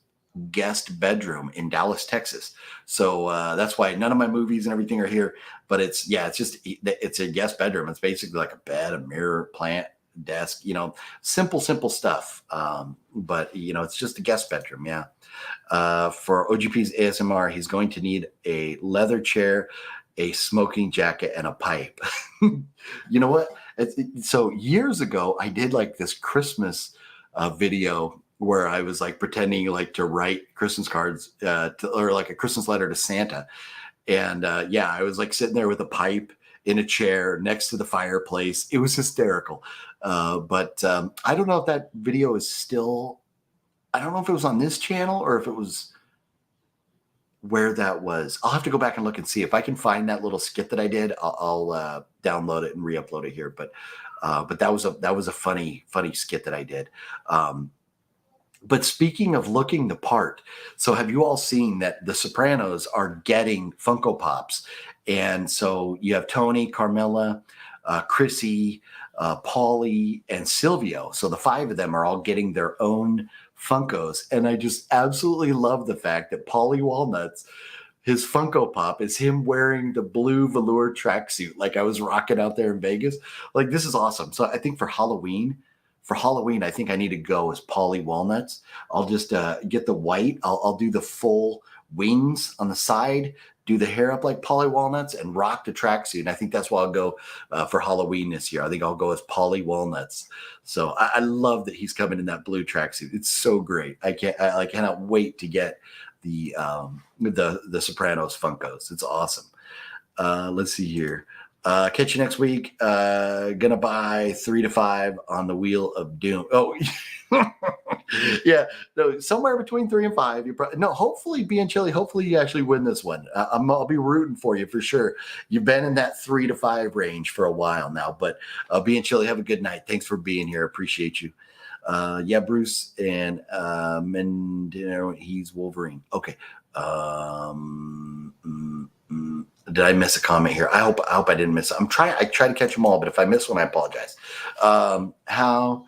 guest bedroom in Dallas, Texas. So that's why none of my movies and everything are here. But it's a guest bedroom. It's basically like a bed, a mirror, plant. desk, simple stuff. But it's just a guest bedroom. Yeah. For OGP's ASMR, he's going to need a leather chair, a smoking jacket, and a pipe. You know what? So years ago, I did like this Christmas video where I was like pretending like to write Christmas cards or like a Christmas letter to Santa. And I was like sitting there with a pipe in a chair next to the fireplace. It was hysterical. But I don't know if that video is still, I don't know if it was on this channel or if it was where that was. I'll have to go back and look and see if I can find that little skit that I did. I'll download it and re-upload it here. But that was a funny skit that I did. But speaking of looking the part, so have you all seen that the Sopranos are getting Funko Pops? And so you have Tony, Carmela, Chrissy, Paulie, and Silvio. So the 5 of them are all getting their own Funkos. And I just absolutely love the fact that Paulie Walnuts, his Funko Pop is him wearing the blue velour tracksuit like I was rocking out there in Vegas. Like, this is awesome. So I think for Halloween, I think I need to go as Paulie Walnuts. I'll just get the white. I'll do the full wings on the side, do the hair up like Paulie Walnuts, and rock the tracksuit. And I think that's why I'll go for Halloween this year. I think I'll go as Paulie Walnuts. So I love that he's coming in that blue tracksuit. It's so great. I cannot wait to get the Sopranos Funkos. It's awesome. Let's see here. Catch you next week. Gonna buy 3 to 5 on the Wheel of Doom. Oh, yeah. No, somewhere between 3 and 5. Hopefully, being Chili. Hopefully, you actually win this one. I'll be rooting for you for sure. You've been in that 3 to 5 range for a while now. But being Chili, have a good night. Thanks for being here. Appreciate you. Bruce and Mendino, he's Wolverine. Okay. Did I miss a comment here? I hope I didn't miss it. I try to catch them all, but if I miss one, I apologize. How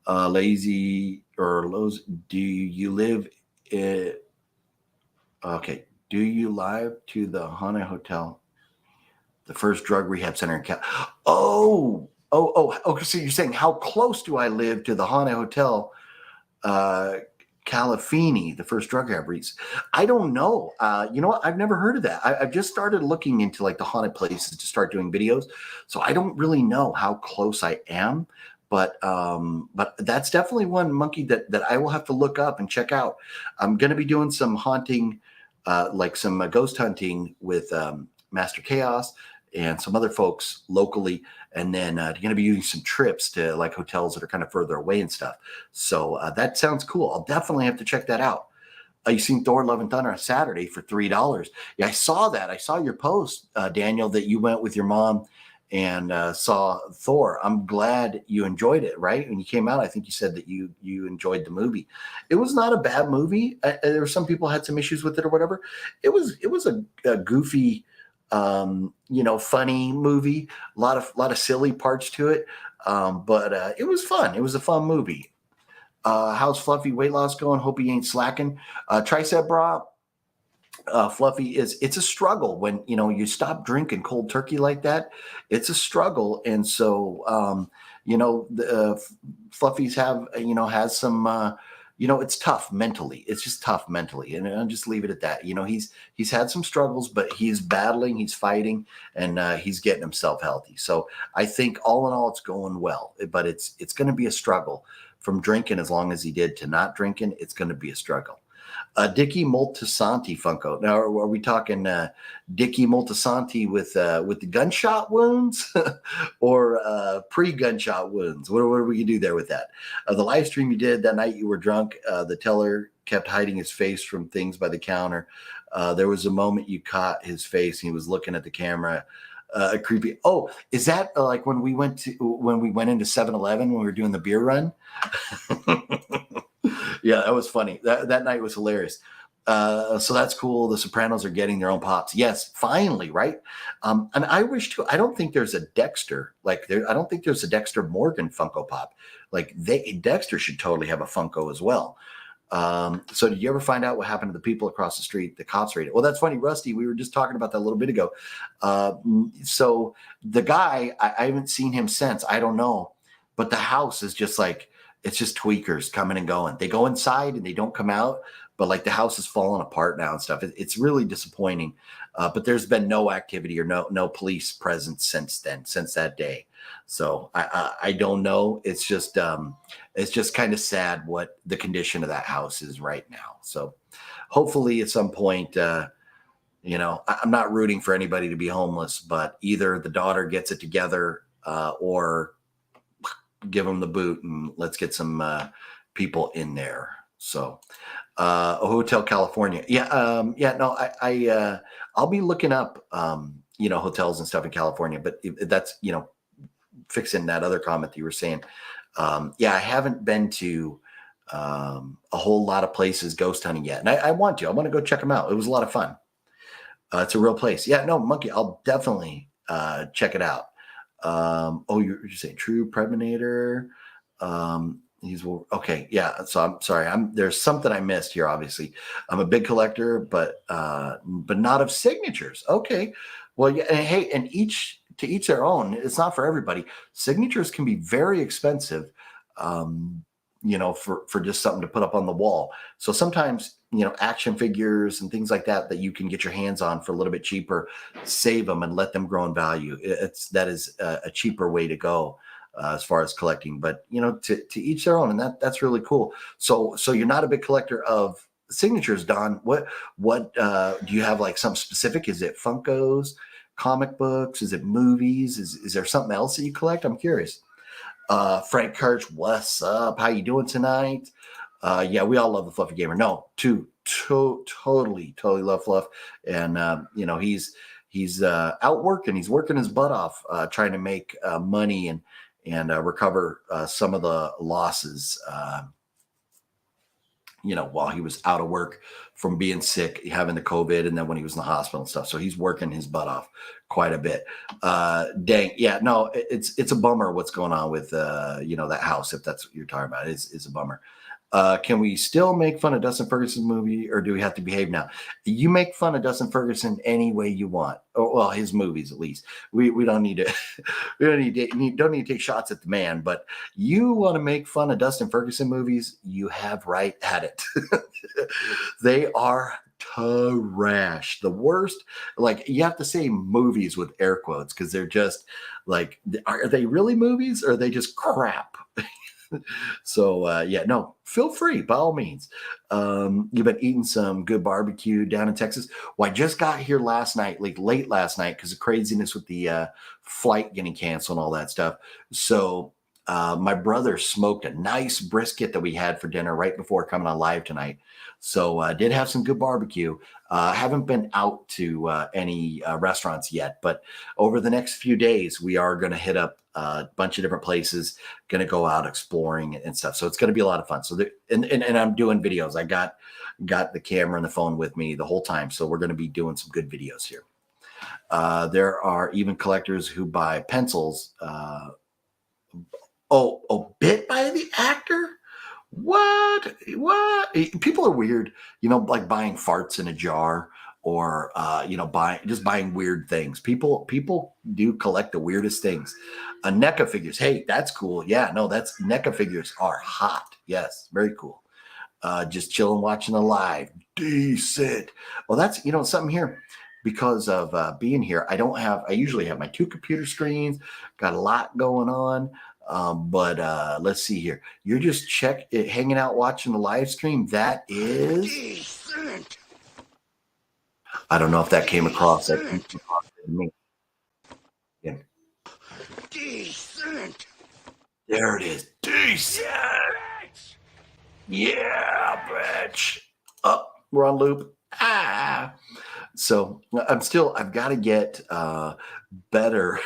lazy or low do you live in? Okay. Do you live to the Haunted Hotel, the first drug rehab center in Cal? Oh. Okay. So you're saying how close do I live to the Haunted Hotel, Calafini, the first drug rehab? I don't know. You know what? I've never heard of that. I've just started looking into like the haunted places to start doing videos. So I don't really know how close I am, but that's definitely one, Monkey, that I will have to look up and check out. I'm going to be doing some haunting, like some ghost hunting with Master Chaos and some other folks locally. And then you're going to be using some trips to like hotels that are kind of further away and stuff. So that sounds cool. I'll definitely have to check that out. You seen Thor: Love and Thunder on Saturday for $3. Yeah, I saw that. I saw your post, Daniel, that you went with your mom and saw Thor. I'm glad you enjoyed it, right? When you came out, I think you said that you enjoyed the movie. It was not a bad movie. There were some people had some issues with it or whatever. It was a goofy, funny movie, a lot of silly parts to it. But it was fun. It was a fun movie. How's Fluffy weight loss going? Hope he ain't slacking. Tricep bra. Fluffy, it's a struggle when, you stop drinking cold turkey like that. It's a struggle. And so, Fluffy's has some, it's tough mentally. It's just tough mentally. And I'll just leave it at that. He's had some struggles, but he's battling, he's fighting, and he's getting himself healthy. So I think all in all, it's going well, but it's going to be a struggle from drinking as long as he did to not drinking. It's going to be a struggle. Dickie Moltisanti Funko. Now, are we talking Dickie Moltisanti with the gunshot wounds or pre-gunshot wounds? What are we gonna do there with that? The live stream you did that night, you were drunk. The teller kept hiding his face from things by the counter. There was a moment you caught his face and he was looking at the camera. Creepy. Oh, is that like when we went into 7-Eleven when we were doing the beer run? Yeah, that was funny. That night was hilarious. So that's cool. The Sopranos are getting their own pops. Yes, finally, right? And I wish too. I don't think there's a Dexter I don't think there's a Dexter Morgan Funko Pop. Like Dexter should totally have a Funko as well. So did you ever find out what happened to the people across the street? The cops raided. Well, that's funny, Rusty. We were just talking about that a little bit ago. So the guy, I haven't seen him since. I don't know. but the house is just like, it's just tweakers coming and going. They go inside and they don't come out, but like the house is falling apart now and stuff. It's really disappointing. But there's been no activity or no police presence since then, since that day. So I don't know. It's just kind of sad what the condition of that house is right now. So hopefully at some point, you know, I'm not rooting for anybody to be homeless, but either the daughter gets it together or give them the boot and let's get some people in there. So Hotel California. Yeah. No, I'll be looking up, you know, hotels and stuff in California, but that's, you know, fixing that other comment that you were saying. Yeah, I haven't been to a whole lot of places ghost hunting yet. And I want to go check them out. It was a lot of fun. It's a real place. Yeah, no, Monkey, I'll definitely check it out. Oh, you're saying True Predator. He's okay. Yeah. So I'm sorry. There's something I missed here. Obviously, I'm a big collector, but not of signatures. Okay. Well, yeah. And hey, and to each their own. It's not for everybody. Signatures can be very expensive. You know, for just something to put up on the wall. So sometimes, you know, action figures and things like that you can get your hands on for a little bit cheaper, save them and let them grow in value. That is a cheaper way to go as far as collecting. But you know, to each their own, and that's really cool. So you're not a big collector of signatures, Don. What do you have, like something specific? Is it Funkos, comic books? Is it movies? Is there something else that you collect? I'm curious. Frank Kirch, what's up? How you doing tonight? Yeah, we all love the Fluffy Gamer. No, totally love Fluff. And, you know, he's out working. He's working his butt off, trying to make money and recover some of the losses, you know, while he was out of work from being sick, having the COVID, and then when he was in the hospital and stuff. So he's working his butt off quite a bit. Dang. Yeah, no, it's a bummer what's going on with, you know, that house, if that's what you're talking about. It's a bummer. Can we still make fun of Dustin Ferguson's movie, or do we have to behave now? You make fun of Dustin Ferguson any way you want, or well, his movies at least. We don't need to don't need to take shots at the man. But you want to make fun of Dustin Ferguson movies, you have right at it. They are trash, the worst. Like, you have to say movies with air quotes because they're just like, are they really movies or are they just crap? So yeah, no, feel free by all means. You've been eating some good barbecue down in Texas. Well, I just got here last night, like late last night, because of craziness with the flight getting canceled and all that stuff. So my brother smoked a nice brisket that we had for dinner right before coming on live tonight. So I did have some good barbecue. I haven't been out to any restaurants yet, but over the next few days, we are going to hit up a bunch of different places, going to go out exploring and stuff. So it's going to be a lot of fun. So and I'm doing videos. I got the camera and the phone with me the whole time. So we're going to be doing some good videos here. There are even collectors who buy pencils. Bit by the actor? What? People are weird, you know, like buying farts in a jar, or you know, buying weird things. People do collect the weirdest things. NECA figures. Hey, that's cool. Yeah, no, that's NECA figures are hot. Yes, very cool. Just chilling, watching the live. Decent. Well, that's, you know, something here. Because of being here, I usually have my 2 computer screens, got a lot going on. But let's see here. You're just hanging out watching the live stream. That is decent. I don't know if that came across. That came across to me. Yeah. Decent. There it is. Decent. Yeah, bitch. Up, we're on loop. So I've got to get better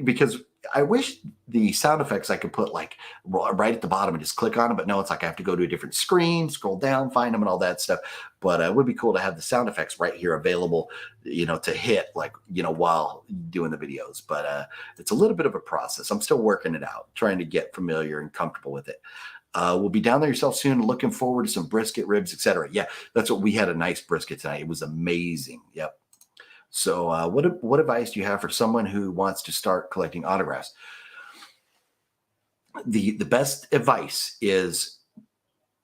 because I wish the sound effects I could put like right at the bottom and just click on them, but no, it's like I have to go to a different screen, scroll down, find them and all that stuff. But it would be cool to have the sound effects right here available, you know, to hit, like, you know, while doing the videos. But it's a little bit of a process. I'm still working it out, trying to get familiar and comfortable with it. We'll be down there yourself soon. Looking forward to some brisket, ribs, etc. Yeah, that's what we had, a nice brisket tonight. It was amazing. Yep. So what advice do you have for someone who wants to start collecting autographs? the best advice is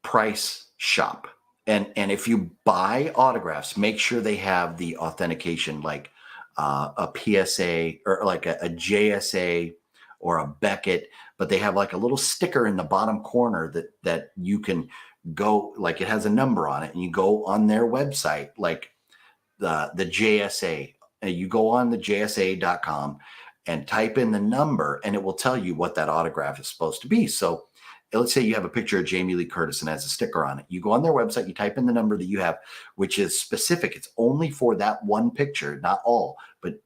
price shop. And if you buy autographs, make sure they have the authentication, like a PSA or like a JSA or a Beckett, but they have like a little sticker in the bottom corner that you can go, like it has a number on it, and you go on their website, like the JSA, and you go on the JSA.com and type in the number, and it will tell you what that autograph is supposed to be. So let's say you have a picture of Jamie Lee Curtis and has a sticker on it. You go on their website, you type in the number that you have, which is specific. It's only for that one picture, not all, but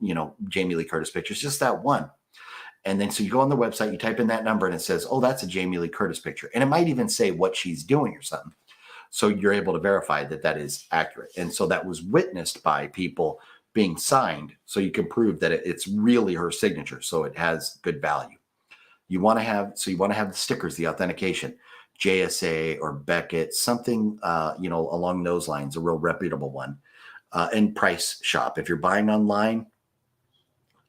Jamie Lee Curtis pictures, just that one. And then so you go on the website, you type in that number, and it says, oh, that's a Jamie Lee Curtis picture. And it might even say what she's doing or something. So you're able to verify that that is accurate. And so that was witnessed by people being signed. So you can prove that it's really her signature. So it has good value. You want to have the stickers, the authentication, JSA or Beckett, something, along those lines, a real reputable one. And price shop. If you're buying online,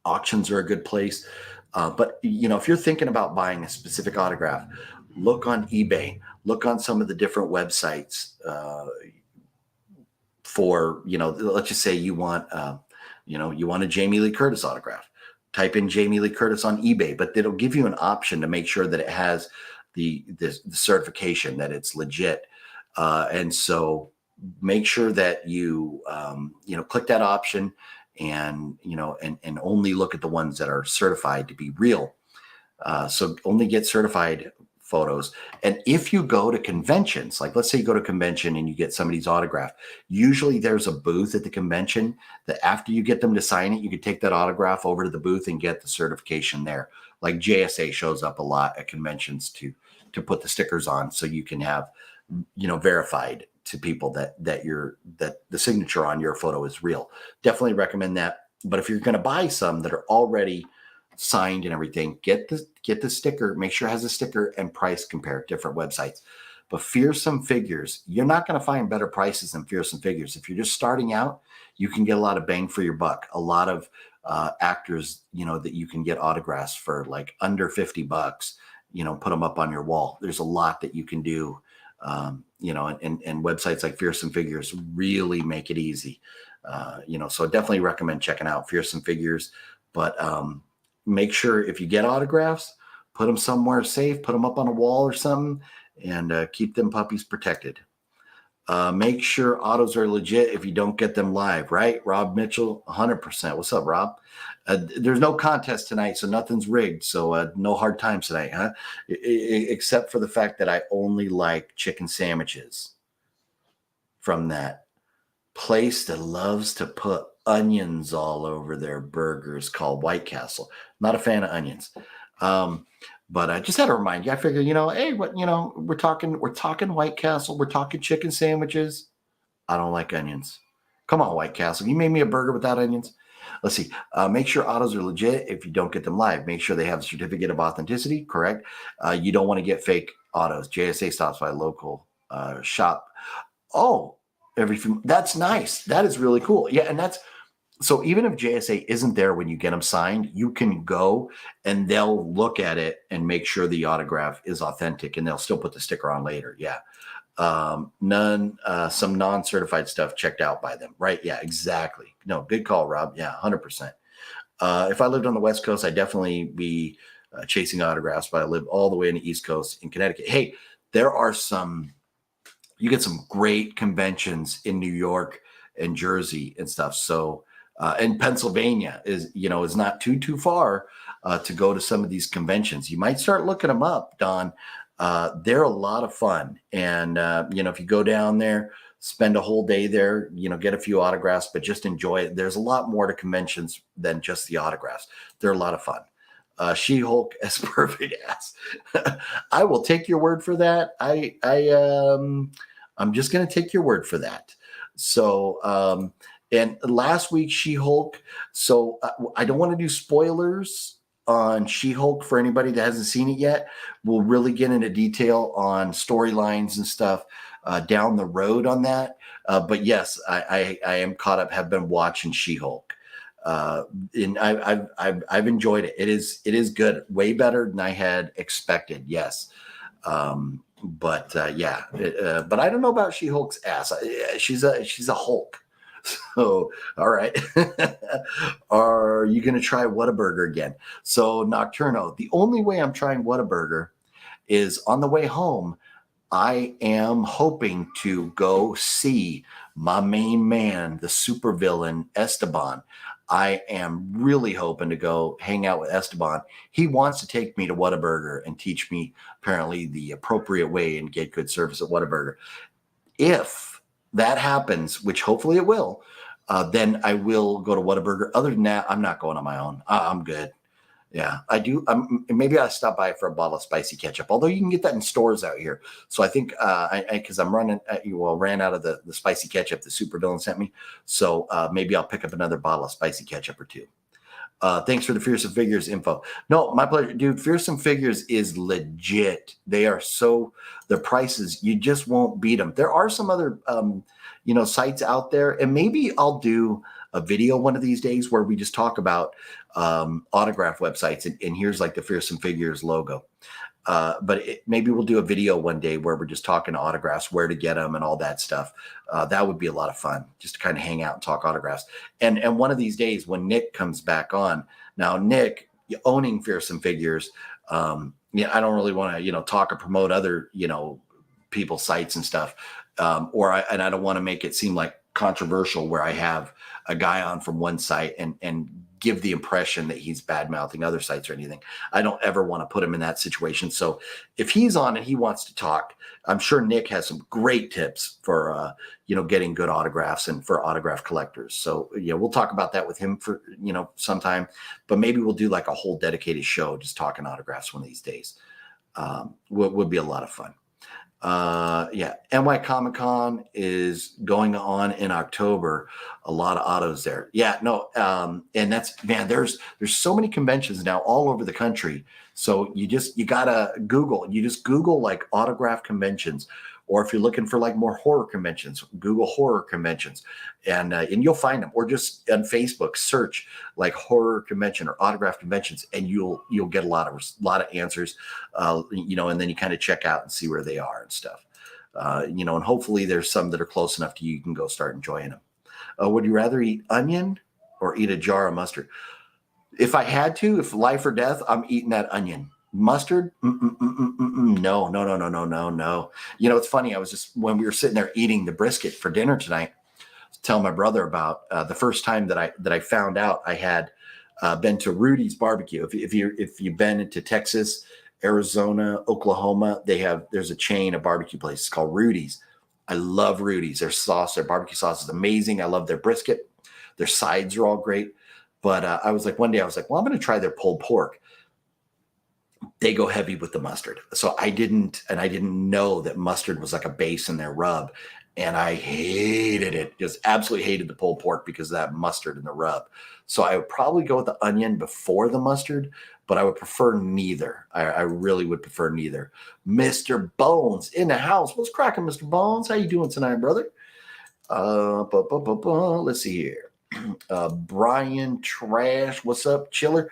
auctions are a good place. But if you're thinking about buying a specific autograph, look on eBay, look on some of the different websites for, let's just say you want a Jamie Lee Curtis autograph. Type in Jamie Lee Curtis on eBay, but it'll give you an option to make sure that it has the certification, that it's legit. And so make sure that you click that option and only look at the ones that are certified to be real. So only get certified photos. And if you go to conventions, like let's say you go to a convention and you get somebody's autograph, usually there's a booth at the convention that after you get them to sign it, you could take that autograph over to the booth and get the certification there. Like JSA shows up a lot at conventions to put the stickers on, so you can have, verified to people that the signature on your photo is real. Definitely recommend that. But if you're going to buy some that are already signed and everything, get the sticker, make sure it has a sticker, and price compare different websites. But Fearsome Figures, you're not going to find better prices than Fearsome Figures. If you're just starting out, you can get a lot of bang for your buck. A lot of actors, that you can get autographs for like under $50, put them up on your wall. There's a lot that you can do, and websites like Fearsome Figures really make it easy. So I definitely recommend checking out Fearsome Figures. But make sure if you get autographs, put them somewhere safe, put them up on a wall or something, and keep them puppies protected. Make sure autos are legit if you don't get them live, right? Rob Mitchell, 100%. What's up, Rob? There's no contest tonight, so nothing's rigged. So no hard times tonight, huh? Except for the fact that I only like chicken sandwiches from that place that loves to put onions all over their burgers called White Castle. Not a fan of onions. But I just had to remind you. I figure, hey, we're talking White Castle. We're talking chicken sandwiches. I don't like onions. Come on, White Castle. You made me a burger without onions. Let's see. Make sure autos are legit if you don't get them live. Make sure they have a certificate of authenticity, correct? You don't want to get fake autos. JSA stops by local shop. Oh, that's nice. That is really cool. Yeah, and so even if JSA isn't there when you get them signed, you can go and they'll look at it and make sure the autograph is authentic, and they'll still put the sticker on later. Yeah. Some non-certified stuff checked out by them. Right. Yeah, exactly. No, good call, Rob. Yeah, 100%. If I lived on the West Coast, I'd definitely be chasing autographs, but I live all the way in the East Coast in Connecticut. Hey, you get some great conventions in New York and Jersey and stuff. So, and Pennsylvania is not too far to go to some of these conventions. You might start looking them up, Don. They're a lot of fun. And, if you go down there, spend a whole day there, get a few autographs, but just enjoy it. There's a lot more to conventions than just the autographs. They're a lot of fun. She-Hulk as perfect ass. I will take your word for that. I'm just going to take your word for that. So, and last week, She-Hulk. So I don't want to do spoilers on She-Hulk for anybody that hasn't seen it yet. We'll really get into detail on storylines and stuff down the road on that. But yes, I am caught up, have been watching She-Hulk. And I've enjoyed it. It is good, way better than I had expected. Yes. But I don't know about She-Hulk's ass. She's a Hulk. So, all right. Are you going to try Whataburger again? So, Nocturno, the only way I'm trying Whataburger is on the way home. I am hoping to go see my main man, the supervillain Esteban. I am really hoping to go hang out with Esteban. He wants to take me to Whataburger and teach me apparently the appropriate way and get good service at Whataburger. If that happens, which hopefully it will, then I will go to Whataburger. Other than that, I'm not going on my own. I'm good. Yeah, I do. Maybe I'll stop by for a bottle of spicy ketchup, although you can get that in stores out here. So I think because I'm ran out of the spicy ketchup the supervillain sent me. So maybe I'll pick up another bottle of spicy ketchup or two. Thanks for the Fearsome Figures info. No, my pleasure, dude. Fearsome Figures is legit. They are the prices, you just won't beat them. There are some other, sites out there, and maybe I'll do a video one of these days where we just talk about autograph websites, and here's like the Fearsome Figures logo. But maybe we'll do a video one day where we're just talking autographs, where to get them and all that stuff. That would be a lot of fun, just to kind of hang out and talk autographs. And one of these days when Nick comes back on, now Nick owning Fearsome Figures, I don't really want to, talk or promote other, people's sites and stuff. And I don't want to make it seem like controversial where I have a guy on from one site and give the impression that he's bad mouthing other sites or anything. I don't ever want to put him in that situation. So if he's on and he wants to talk, I'm sure Nick has some great tips for, getting good autographs and for autograph collectors. So, we'll talk about that with him for, sometime, but maybe we'll do like a whole dedicated show, just talking autographs one of these days. Would be a lot of fun. NY Comic Con is going on in October. A lot of autos there. And that's, man, there's so many conventions now all over the country. So you gotta Google like autograph conventions, or if you're looking for like more horror conventions, Google horror conventions, and you'll find them. Or just on Facebook, search like horror convention or autograph conventions, and you'll get a lot of answers. And then you kind of check out and see where they are and stuff. And hopefully there's some that are close enough to you can go start enjoying them. Would you rather eat onion or eat a jar of mustard? If I had to, if life or death, I'm eating that onion. Mustard? No. It's funny. I was just, when we were sitting there eating the brisket for dinner tonight, telling my brother about the first time that I found out I had been to Rudy's Barbecue. If you've been into Texas, Arizona, Oklahoma, there's a chain of barbecue places called Rudy's. I love Rudy's. Their barbecue sauce is amazing. I love their brisket. Their sides are all great. But one day I was like, well, I'm going to try their pulled pork. They go heavy with the mustard. So I didn't know that mustard was like a base in their rub. And I hated it. Just absolutely hated the pulled pork because of that mustard in the rub. So I would probably go with the onion before the mustard, but I would prefer neither. I really would prefer neither. Mr. Bones in the house. What's cracking, Mr. Bones? How you doing tonight, brother? Let's see here. Brian Trash. What's up, Chiller?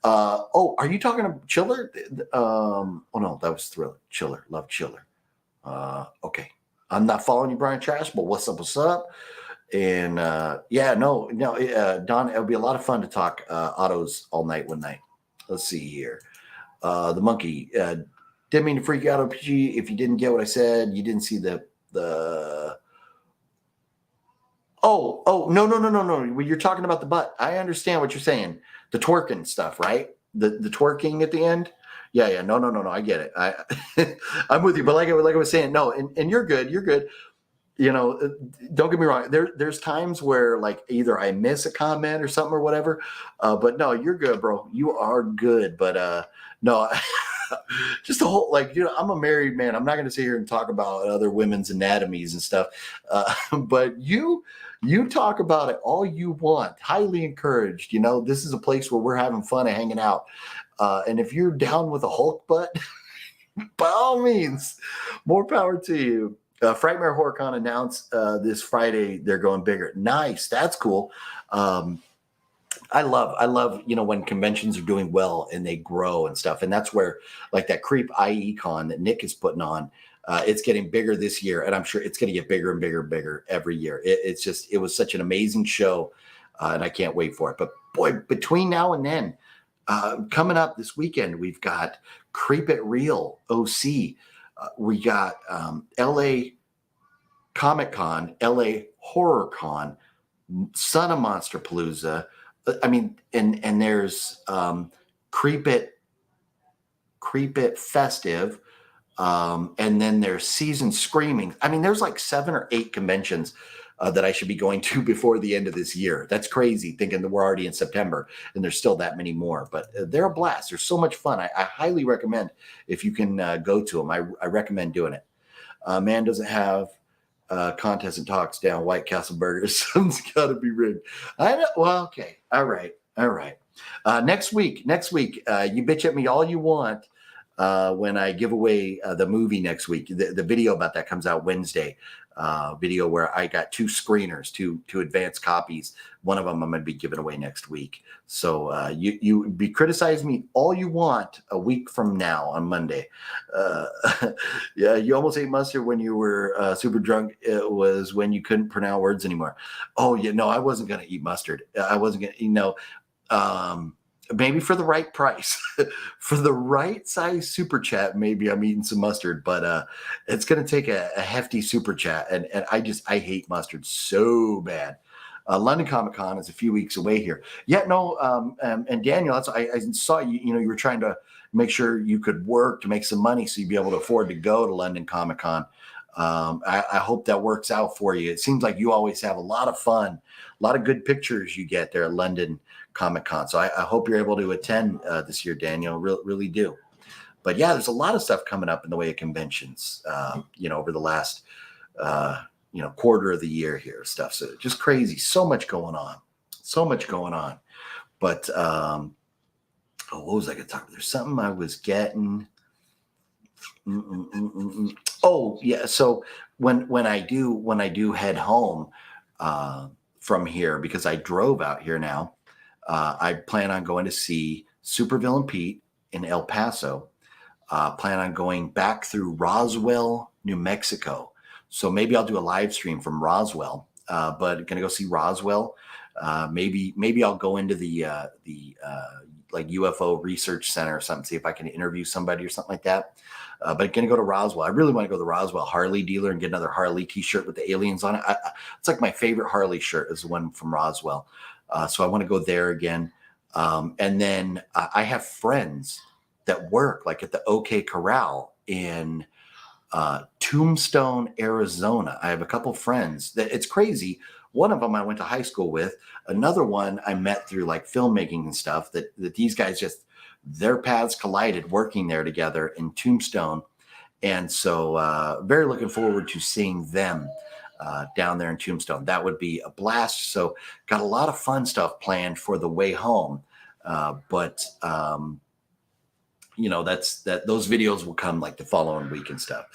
Are you talking to Chiller? No, that was Thriller. Chiller. Love Chiller. Okay. I'm not following you, Brian Trash, but what's up? And Don, it'll be a lot of fun to talk autos all night one night. Let's see here. The monkey. Didn't mean to freak you out, OPG. If you didn't get what I said, you didn't see the no. When you're talking about the butt, I understand what you're saying. The twerking stuff, right? The twerking at the end. Yeah. No. I get it. I'm with you. But like I was saying, no, and you're good. You're good. Don't get me wrong. There's times where like either I miss a comment or something or whatever. But no, you're good, bro. You are good. But no, just the whole, I'm a married man. I'm not going to sit here and talk about other women's anatomies and stuff. But you talk about it all you want. Highly encouraged. This is a place where we're having fun and hanging out. And if you're down with a Hulk butt, by all means, more power to you. Frightmare HorrorCon announced this Friday they're going bigger. Nice. That's cool. I love, when conventions are doing well and they grow and stuff. And that's where, like that Creepie Con that Nick is putting on, it's getting bigger this year. And I'm sure it's going to get bigger and bigger and bigger every year. It was such an amazing show. And I can't wait for it. But boy, between now and then, coming up this weekend, we've got Creep It Real OC. We got LA Comic Con, LA Horror Con, Son of Monster Palooza. I mean, and there's Creep It Festive, and then there's Season Screaming. I mean, there's like 7 or 8 conventions that I should be going to before the end of this year. That's crazy, thinking that we're already in September and there's still that many more. But they're a blast. They're so much fun. I highly recommend if you can go to them. I recommend doing it. Man doesn't have contest and talks down White Castle Burgers. Something's got to be rigged. I know. Well, okay. All right. Next week, you bitch at me all you want when I give away the movie next week. The video about that comes out Wednesday. Video where I got 2 screeners, two advanced copies. One of them I'm going to be giving away next week. So you be criticizing me all you want a week from now on Monday. Yeah, you almost ate mustard when you were super drunk. It was when you couldn't pronounce words anymore. Oh, yeah, no, I wasn't going to eat mustard. I wasn't going to, maybe for the right price, for the right size super chat, maybe I'm eating some mustard, but it's going to take a hefty super chat. And I hate mustard so bad. London Comic Con is a few weeks away here. Yeah, no. And Daniel, I saw you were trying to make sure you could work to make some money so you'd be able to afford to go to London Comic Con. I hope that works out for you. It seems like you always have a lot of fun, a lot of good pictures you get there at London Comic Con. So I hope you're able to attend this year, Daniel. Really do. But yeah, there's a lot of stuff coming up in the way of conventions, over the last, quarter of the year here stuff. So just crazy. So much going on. But, what was I going to talk about? There's something I was getting. Oh yeah. So when I do head home from here, because I drove out here now, I plan on going to see Supervillain Pete in El Paso. Plan on going back through Roswell, New Mexico. So maybe I'll do a live stream from Roswell. But gonna go see Roswell. Maybe I'll go into the like UFO research center or something, see if I can interview somebody or something like that. But going to go to Roswell. I really want to go to the Roswell Harley dealer and get another Harley t-shirt with the aliens on it. It's like my favorite Harley shirt is the one from Roswell. So I want to go there again. And then I have friends that work like at the OK Corral in Tombstone, Arizona. I have a couple friends that it's crazy. One of them I went to high school with. Another one I met through like filmmaking and stuff that these guys just, their paths collided working there together in Tombstone. And so very looking forward to seeing them down there in Tombstone. That would be a blast. So got a lot of fun stuff planned for the way home. But those videos will come like the following week and stuff.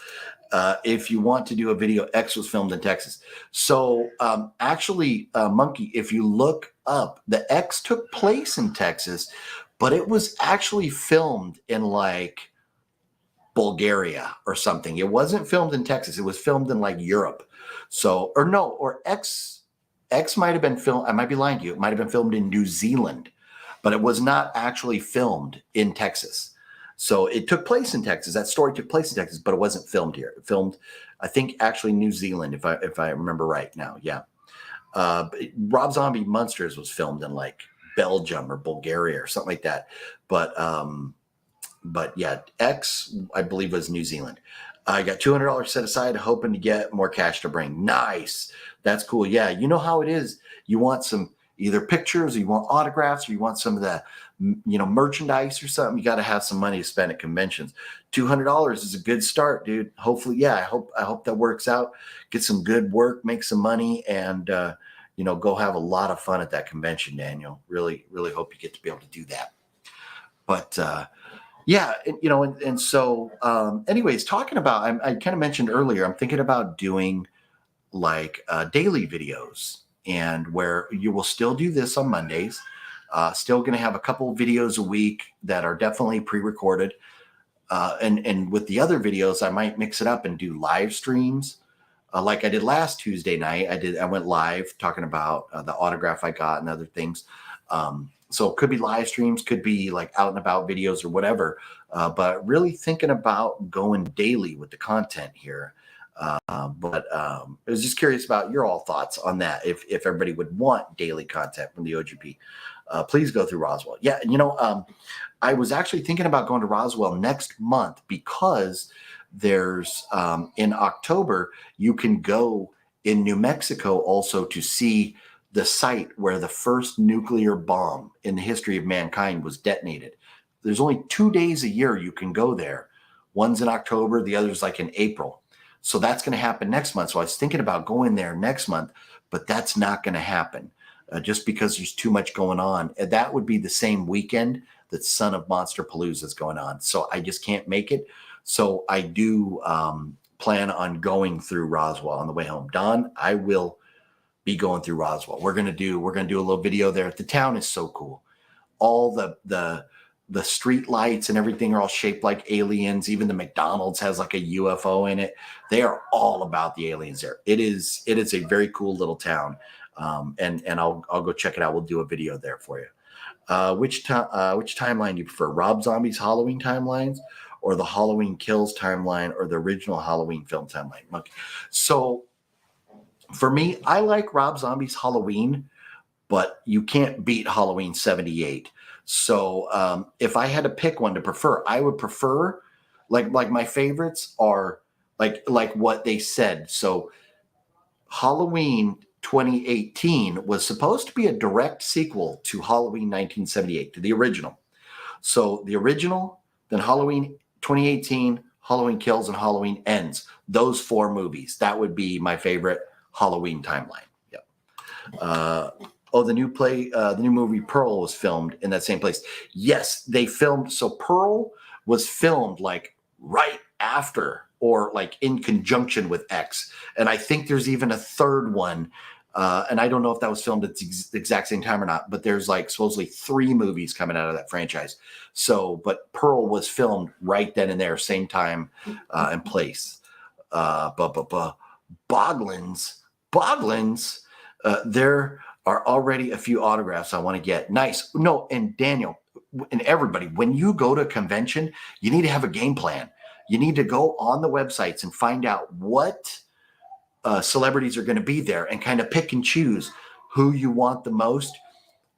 If you want to do a video, X was filmed in Texas. So actually, Monkey, if you look up, the X took place in Texas, but it was actually filmed in like Bulgaria or something. It wasn't filmed in Texas. It was filmed in like Europe. So, or X might have been filmed. I might be lying to you. It might have been filmed in New Zealand, but it was not actually filmed in Texas. So it took place in Texas. That story took place in Texas, but it wasn't filmed here. It filmed, I think, actually New Zealand, if I remember right now. Yeah. Rob Zombie Monsters was filmed in like Belgium or Bulgaria or something like that. But yeah, X, I believe, was New Zealand. I got $200 set aside, hoping to get more cash to bring. Nice. That's cool. Yeah. You know how it is. You want some either pictures, or you want autographs, or you want some of the, merchandise or something. You got to have some money to spend at conventions. $200 is a good start, dude. Hopefully, yeah, I hope that works out. Get some good work, make some money, and go have a lot of fun at that convention, Daniel. Really, really hope you get to be able to do that. But yeah, and so anyways, talking about, I kind of mentioned earlier, I'm thinking about doing like daily videos, and where you will still do this on Mondays. Still going to have a couple videos a week that are definitely pre-recorded. And with the other videos, I might mix it up and do live streams. Like I did last Tuesday night. I went live talking about the autograph I got and other things. So it could be live streams, could be like out and about videos or whatever. But really thinking about going daily with the content here. But I was just curious about your all thoughts on that. If everybody would want daily content from the OGP, please go through Roswell. Yeah, I was actually thinking about going to Roswell next month because there's in October, you can go in New Mexico also to see the site where the first nuclear bomb in the history of mankind was detonated. There's only 2 days a year you can go there. One's in October, the other's like in April. So that's going to happen next month. So I was thinking about going there next month, but that's not going to happen just because there's too much going on. That would be the same weekend that Son of Monster Palooza is going on. So I just can't make it. So I do plan on going through Roswell on the way home. Don, I will be going through Roswell. We're gonna do a little video there. The town is so cool. All the street lights and everything are all shaped like aliens. Even the McDonald's has like a UFO in it. They are all about the aliens there. It is a very cool little town. And I'll go check it out. We'll do a video there for you. Which timeline do you prefer? Rob Zombie's Halloween timelines, or the Halloween Kills timeline, or the original Halloween film timeline? Okay. So for me, I like Rob Zombie's Halloween, but you can't beat Halloween 78. So if I had to pick one to prefer, I would prefer like my favorites are like what they said. So Halloween 2018 was supposed to be a direct sequel to Halloween 1978, to the original. So the original, then Halloween 2018, Halloween Kills, and Halloween Ends. Those 4 movies. That would be my favorite Halloween timeline. Yep. The new movie Pearl was filmed in that same place. Yes, they filmed. So Pearl was filmed like right after or like in conjunction with X. And I think there's even a third one. And I don't know if that was filmed at the exact same time or not, but there's like supposedly 3 movies coming out of that franchise. So, but Pearl was filmed right then and there, same time and place. Boglins, there are already a few autographs I want to get. Nice. No, and Daniel and everybody, when you go to a convention, you need to have a game plan. You need to go on the websites and find out what celebrities are going to be there and kind of pick and choose who you want the most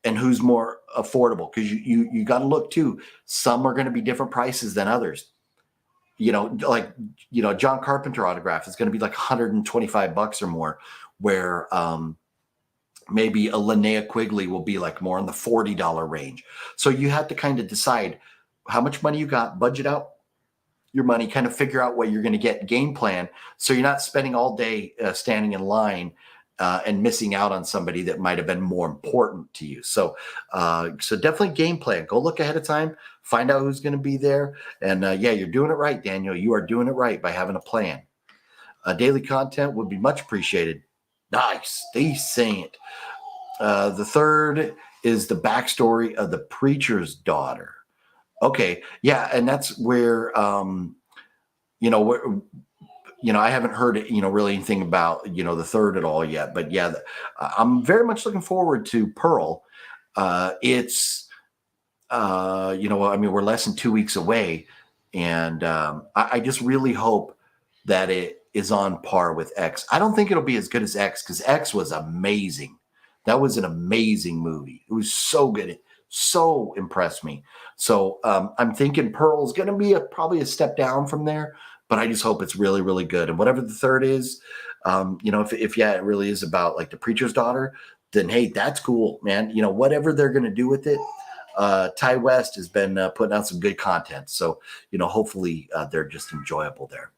and who's more affordable. Because you got to look too. Some are going to be different prices than others. John Carpenter autograph is going to be like $125 or more, where maybe a Linnea Quigley will be like more in the $40 range. So you have to kind of decide how much money you got, budget out your money, kind of figure out what you're going to get, game plan. So you're not spending all day standing in line and missing out on somebody that might have been more important to you. So definitely game plan. Go look ahead of time, find out who's going to be there. And you're doing it right, Daniel. You are doing it right by having a plan. Daily content would be much appreciated. Nice. They saying it. The third is the backstory of the preacher's daughter. Okay. Yeah. And that's where, I haven't heard, really anything about, the third at all yet, but yeah, I'm very much looking forward to Pearl. It's, we're less than 2 weeks away, and I just really hope that it is on par with X. I don't think it'll be as good as X, because X was amazing. That was an amazing movie. It was so good. It so impressed me. So I'm thinking Pearl is going to be probably a step down from there, but I just hope it's really, really good. And whatever the third is, if it really is about like the preacher's daughter, then hey, that's cool, man. Whatever they're going to do with it. Ty West has been putting out some good content. So, hopefully they're just enjoyable there.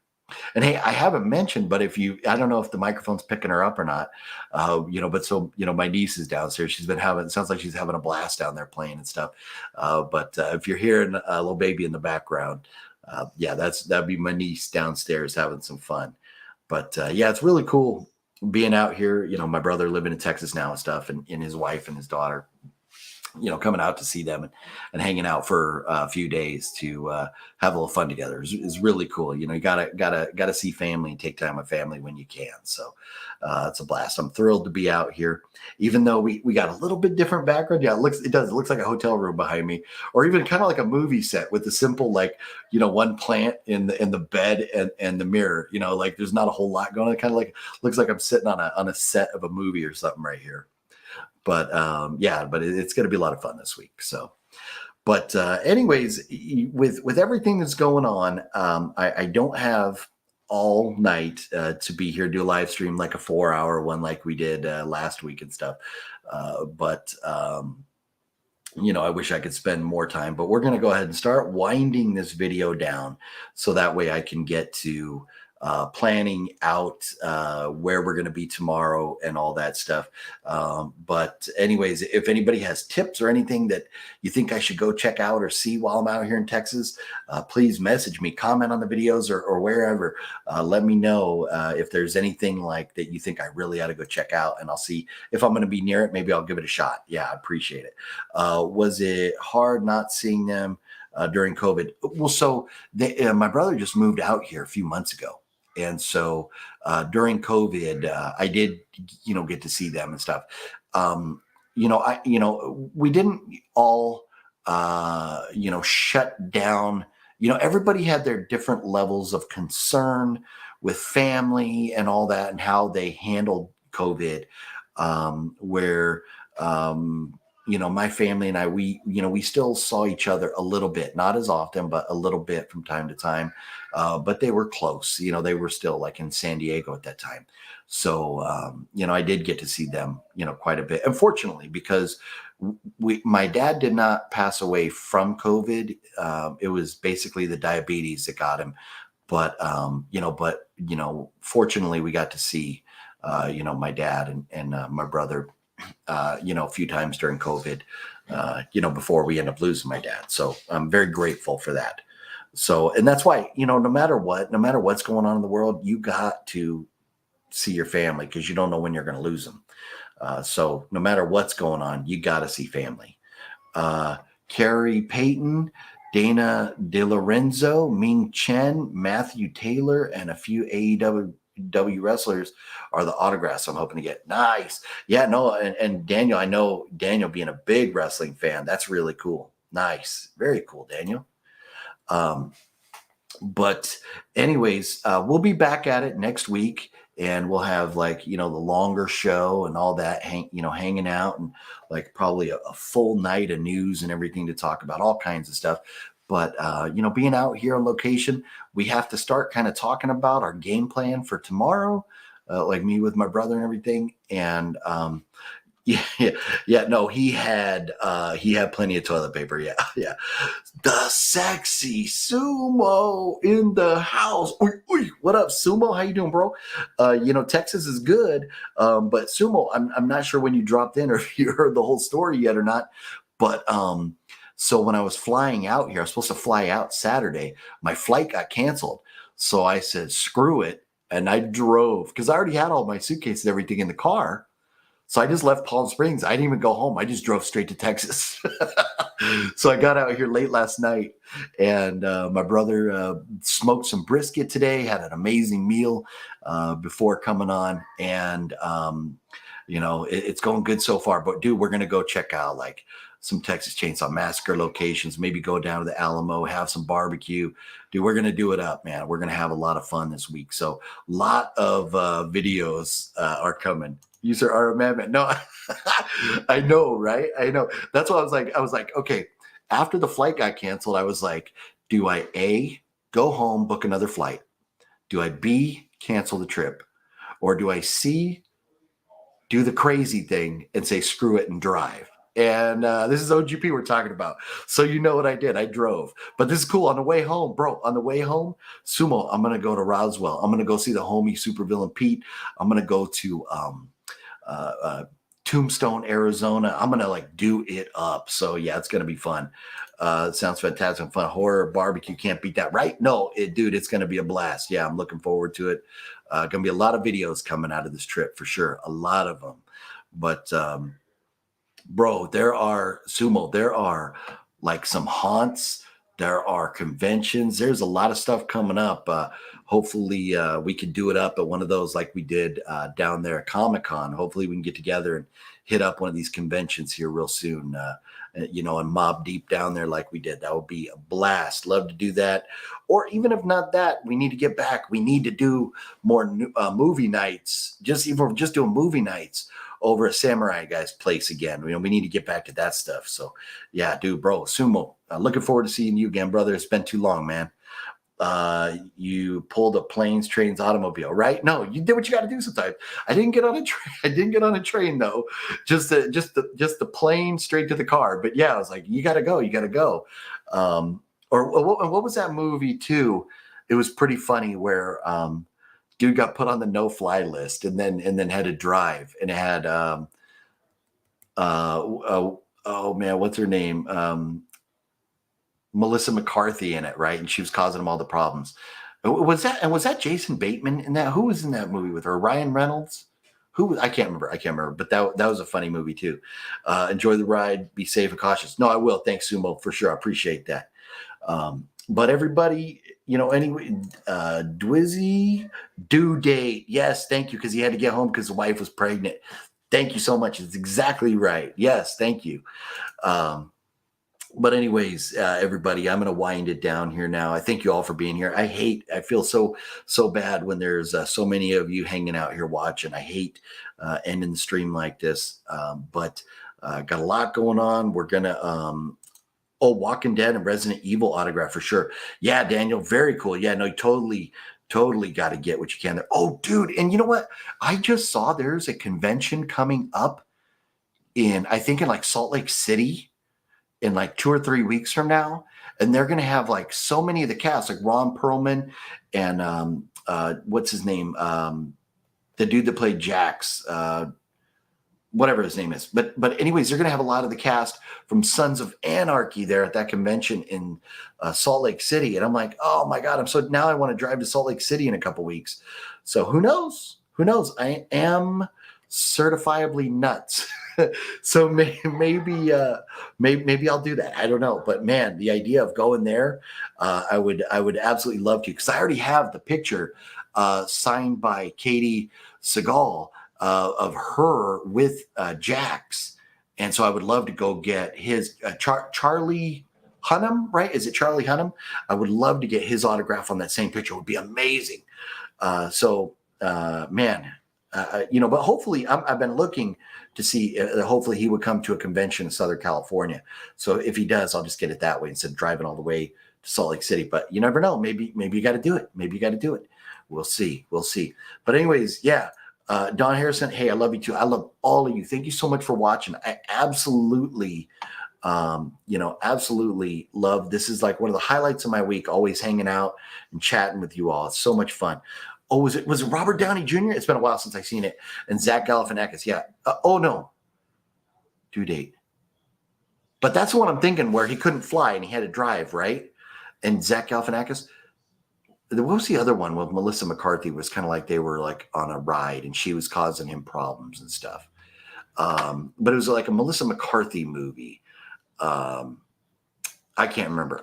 And hey, I haven't mentioned, but I don't know if the microphone's picking her up or not, my niece is downstairs. It sounds like she's having a blast down there playing and stuff. But if you're hearing a little baby in the background, that'd be my niece downstairs having some fun. But it's really cool being out here. My brother living in Texas now and stuff, and his wife and his daughter. coming out to see them and hanging out for a few days to have a little fun together is really cool. You gotta see family and take time with family when you can. So it's a blast. I'm thrilled to be out here, even though we got a little bit different background. Yeah, it looks like a hotel room behind me, or even kind of like a movie set with the simple, like, one plant in the bed and the mirror. Like there's not a whole lot going on. It kind of like looks like I'm sitting on a set of a movie or something right here. But it's going to be a lot of fun this week. So, but anyways, with everything that's going on, I don't have all night to be here, do a live stream like a 4-hour one like we did last week and stuff. But I wish I could spend more time, but we're going to go ahead and start winding this video down so that way I can get to planning out where we're going to be tomorrow and all that stuff. But anyways, if anybody has tips or anything that you think I should go check out or see while I'm out here in Texas, please message me, comment on the videos or wherever. Let me know if there's anything like that you think I really ought to go check out, and I'll see if I'm going to be near it. Maybe I'll give it a shot. Yeah, I appreciate it. Was it hard not seeing them during COVID? Well, so my brother just moved out here a few months ago. And so during COVID, I did, get to see them and stuff. We didn't all, shut down. Everybody had their different levels of concern with family and all that and how they handled COVID, where, my family and I, we still saw each other a little bit, not as often, but a little bit from time to time. But they were close, they were still like in San Diego at that time. So, I did get to see them, quite a bit. Unfortunately, because my dad did not pass away from COVID. It was basically the diabetes that got him. But, fortunately we got to see, my dad and my brother, a few times during COVID, before we end up losing my dad. So I'm very grateful for that. So, and that's why, no matter what's going on in the world, you got to see your family because you don't know when you're going to lose them. So no matter what's going on, you got to see family. Carrie Payton, Dana DeLorenzo, Ming Chen, Matthew Taylor, and a few AEW wrestlers are the autographs I'm hoping to get. Nice. Yeah, no, and Daniel, I know Daniel being a big wrestling fan, that's really cool. Nice. Very cool, Daniel. But anyways, we'll be back at it next week, and we'll have the longer show and all that hanging out, and like probably a full night of news and everything to talk about, all kinds of stuff. But, being out here on location, we have to start kind of talking about our game plan for tomorrow, like me with my brother and everything. And no, he had plenty of toilet paper. Yeah. The sexy Sumo in the house. Oy, what up, Sumo? How you doing, bro? Texas is good. But Sumo, I'm not sure when you dropped in or if you heard the whole story yet or not. But, so when I was flying out here, I was supposed to fly out Saturday. My flight got canceled. So I said, screw it. And I drove because I already had all my suitcases and everything in the car. So I just left Palm Springs. I didn't even go home. I just drove straight to Texas. So I got out here late last night, and my brother smoked some brisket today, had an amazing meal before coming on. And, it's going good so far. But, dude, we're going to go check out some Texas Chainsaw Massacre locations, maybe go down to the Alamo, have some barbecue. Dude, we're going to do it up, man. We're going to have a lot of fun this week. So a lot of videos are coming. User our amendment. No, I know, right? I know. That's what I was like, okay, after the flight got canceled, I was like, do I A, go home, book another flight? Do I B, cancel the trip? Or do I C, do the crazy thing and say, screw it and drive? And this is OGP we're talking about. So you know what I did. I drove. But this is cool. On the way home, bro, on the way home, Sumo, I'm going to go to Roswell. I'm going to go see the homie supervillain Pete. I'm going to go to Tombstone, Arizona. I'm going to do it up. So yeah, it's going to be fun. It sounds fantastic. Fun. Horror barbecue. Can't beat that, right? No, dude, it's going to be a blast. Yeah, I'm looking forward to it. Going to be a lot of videos coming out of this trip for sure. A lot of them. But Bro, there are sumo. There are like some haunts. There are conventions. There's a lot of stuff coming up. Hopefully, we can do it up at one of those like we did down there at Comic-Con. Hopefully, we can get together and hit up one of these conventions here real soon. And mob deep down there like we did. That would be a blast. Love to do that. Or even if not that, we need to get back. We need to do more movie nights. Just doing movie nights over at Samurai Guy's place again. We need to get back to that stuff. So yeah, dude, bro, sumo. Looking forward to seeing you again, brother. It's been too long, man. You pulled a planes, trains, automobile, right? No, you did what you got to do sometimes. I didn't get on a train. I didn't get on a train though. Just the plane straight to the car. But yeah, I was like, you got to go. You got to go. Or what was that movie too? It was pretty funny where dude got put on the no-fly list and then had to drive, and it had oh man, what's her name? Melissa McCarthy in it, right? And she was causing him all the problems. Was that Jason Bateman in that? Who was in that movie with her? Ryan Reynolds? Who? I can't remember. But that was a funny movie too. Enjoy the ride. Be safe and cautious. No, I will. Thanks, Sumo, for sure. I appreciate that. But everybody, anyway, Dwizzy due date. Yes, thank you, because he had to get home because the wife was pregnant. Thank you so much. It's exactly right. Yes, thank you. But anyways, everybody, I'm going to wind it down here now. I thank you all for being here. I feel so bad when there's so many of you hanging out here watching. I hate ending the stream like this, but got a lot going on. We're going to, Walking Dead and Resident Evil autograph for sure. Yeah, Daniel, very cool. Yeah, no, totally got to get what you can there. Oh, dude, and you know what? I just saw there's a convention coming up in like Salt Lake City in like 2 or 3 weeks from now, and they're going to have like so many of the cast, like Ron Perlman and what's his name, the dude that played Jax, whatever his name is. But anyways, they're going to have a lot of the cast from Sons of Anarchy there at that convention in Salt Lake City, and I'm like, oh my god, now I want to drive to Salt Lake City in a couple weeks. So who knows? I am certifiably nuts. So maybe I'll do that. I don't know, but man, the idea of going there, I would absolutely love to, because I already have the picture signed by Katie Seagal of her with Jax, and so I would love to go get his Charlie Hunnam, right? Is it Charlie Hunnam? I would love to get his autograph on that same picture. It would be amazing. Man. But hopefully I've been looking to see, hopefully he would come to a convention in Southern California. So if he does, I'll just get it that way instead of driving all the way to Salt Lake City. But you never know. Maybe you got to do it. We'll see. But anyways, yeah. Don Harrison, hey, I love you too. I love all of you. Thank you so much for watching. I absolutely, absolutely love. This is like one of the highlights of my week, always hanging out and chatting with you all. It's so much fun. Oh, was it Robert Downey Jr.? It's been a while since I've seen it. And Zach Galifianakis, yeah. Oh, no. Due date. But that's the one I'm thinking, where he couldn't fly and he had to drive, right? And Zach Galifianakis. What was the other one with Melissa McCarthy? Was kind of like they were like on a ride and she was causing him problems and stuff. But it was like a Melissa McCarthy movie. I can't remember.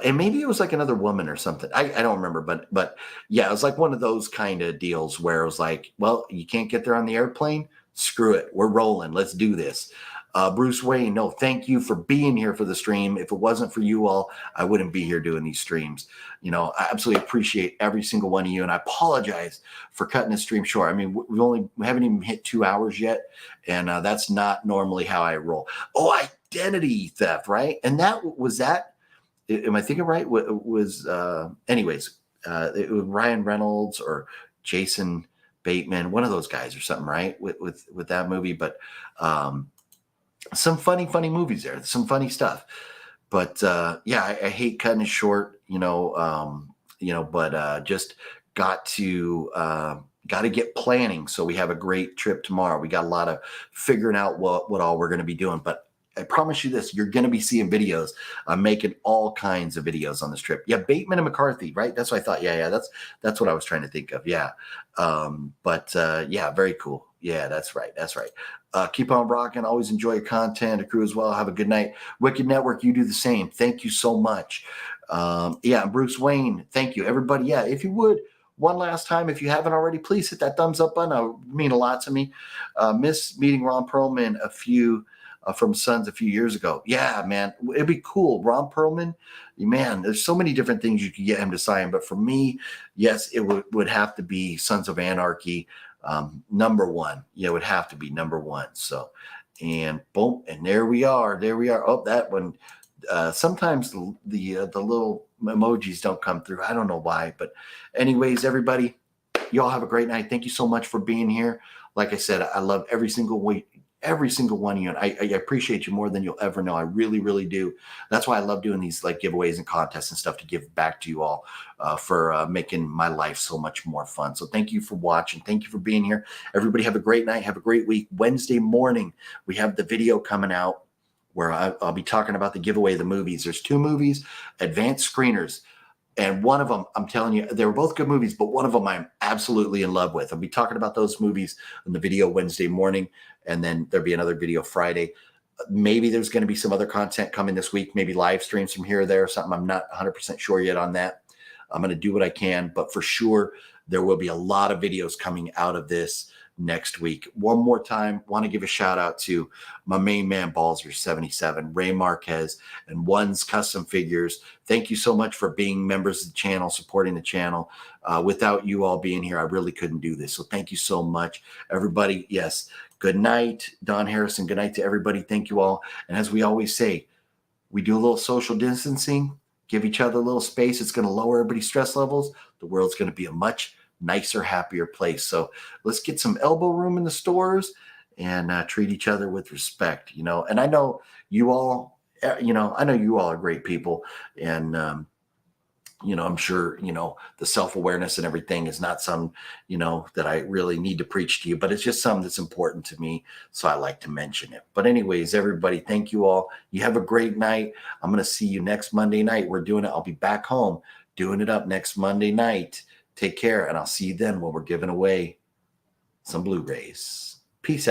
And maybe it was like another woman or something. I don't remember, but yeah, it was like one of those kind of deals where it was like, well, you can't get there on the airplane. Screw it. We're rolling. Let's do this. Bruce Wayne, no, thank you for being here for the stream. If it wasn't for you all, I wouldn't be here doing these streams. I absolutely appreciate every single one of you. And I apologize for cutting the stream short. I mean, we haven't even hit 2 hours yet. And that's not normally how I roll. Oh, identity theft, right? And that was that. Am I thinking right? It was Ryan Reynolds or Jason Bateman, one of those guys or something, right? With that movie, but some funny movies there, some funny stuff. But yeah, I hate cutting it short, but just got to get planning. So we have a great trip tomorrow. We got a lot of figuring out what all we're going to be doing, but I promise you this, you're going to be seeing videos. I'm making all kinds of videos on this trip. Yeah, Bateman and McCarthy, right? That's what I thought. Yeah, that's what I was trying to think of. Yeah. Yeah, very cool. Yeah, that's right. Keep on rocking. Always enjoy your content. The crew as well. Have a good night. Wicked Network, you do the same. Thank you so much. Yeah, Bruce Wayne, thank you. Everybody, yeah, if you would, one last time, if you haven't already, please hit that thumbs up button. It would mean a lot to me. Miss meeting Ron Perlman from Sons a few years ago. Yeah, man, it'd be cool. Ron Perlman, man, there's so many different things you could get him to sign. But for me, yes, it would have to be Sons of Anarchy. Number one. Yeah, it would have to be number one. So, and boom, and there we are. There we are. Oh, that one. Sometimes the little emojis don't come through. I don't know why, but anyways, everybody, you all have a great night. Thank you so much for being here. Like I said, I love every single one of you, and I appreciate you more than you'll ever know. I really, really do. That's why I love doing these like giveaways and contests and stuff to give back to you all for making my life so much more fun. So thank you for watching. Thank you for being here. Everybody have a great night. Have a great week. Wednesday morning, we have the video coming out where I'll be talking about the giveaway of the movies. There's 2 movies, advanced screeners. And one of them, I'm telling you, they were both good movies, but one of them I'm absolutely in love with. I'll be talking about those movies in the video Wednesday morning, and then there'll be another video Friday. Maybe there's going to be some other content coming this week, maybe live streams from here or there or something. I'm not 100% sure yet on that. I'm going to do what I can, but for sure, there will be a lot of videos coming out of this next week. One more time, want to give a shout out to my main man Balzer77, Ray Marquez, and One's Custom Figures. Thank you so much for being members of the channel, supporting the channel. Without you all being here, I really couldn't do this. So thank you so much, everybody. Yes, good night, Don Harrison. Good night to everybody. Thank you all. And as we always say, we do a little social distancing, give each other a little space. It's going to lower everybody's stress levels. The world's going to be a much nicer, happier place. So let's get some elbow room in the stores and treat each other with respect, and I know you all, I know you all are great people, and, I'm sure, the self-awareness and everything is not some, that I really need to preach to you, but it's just something that's important to me. So I like to mention it. But anyways, everybody, thank you all. You have a great night. I'm going to see you next Monday night. We're doing it. I'll be back home doing it up next Monday night. Take care, and I'll see you then when we're giving away some Blu-rays. Peace out.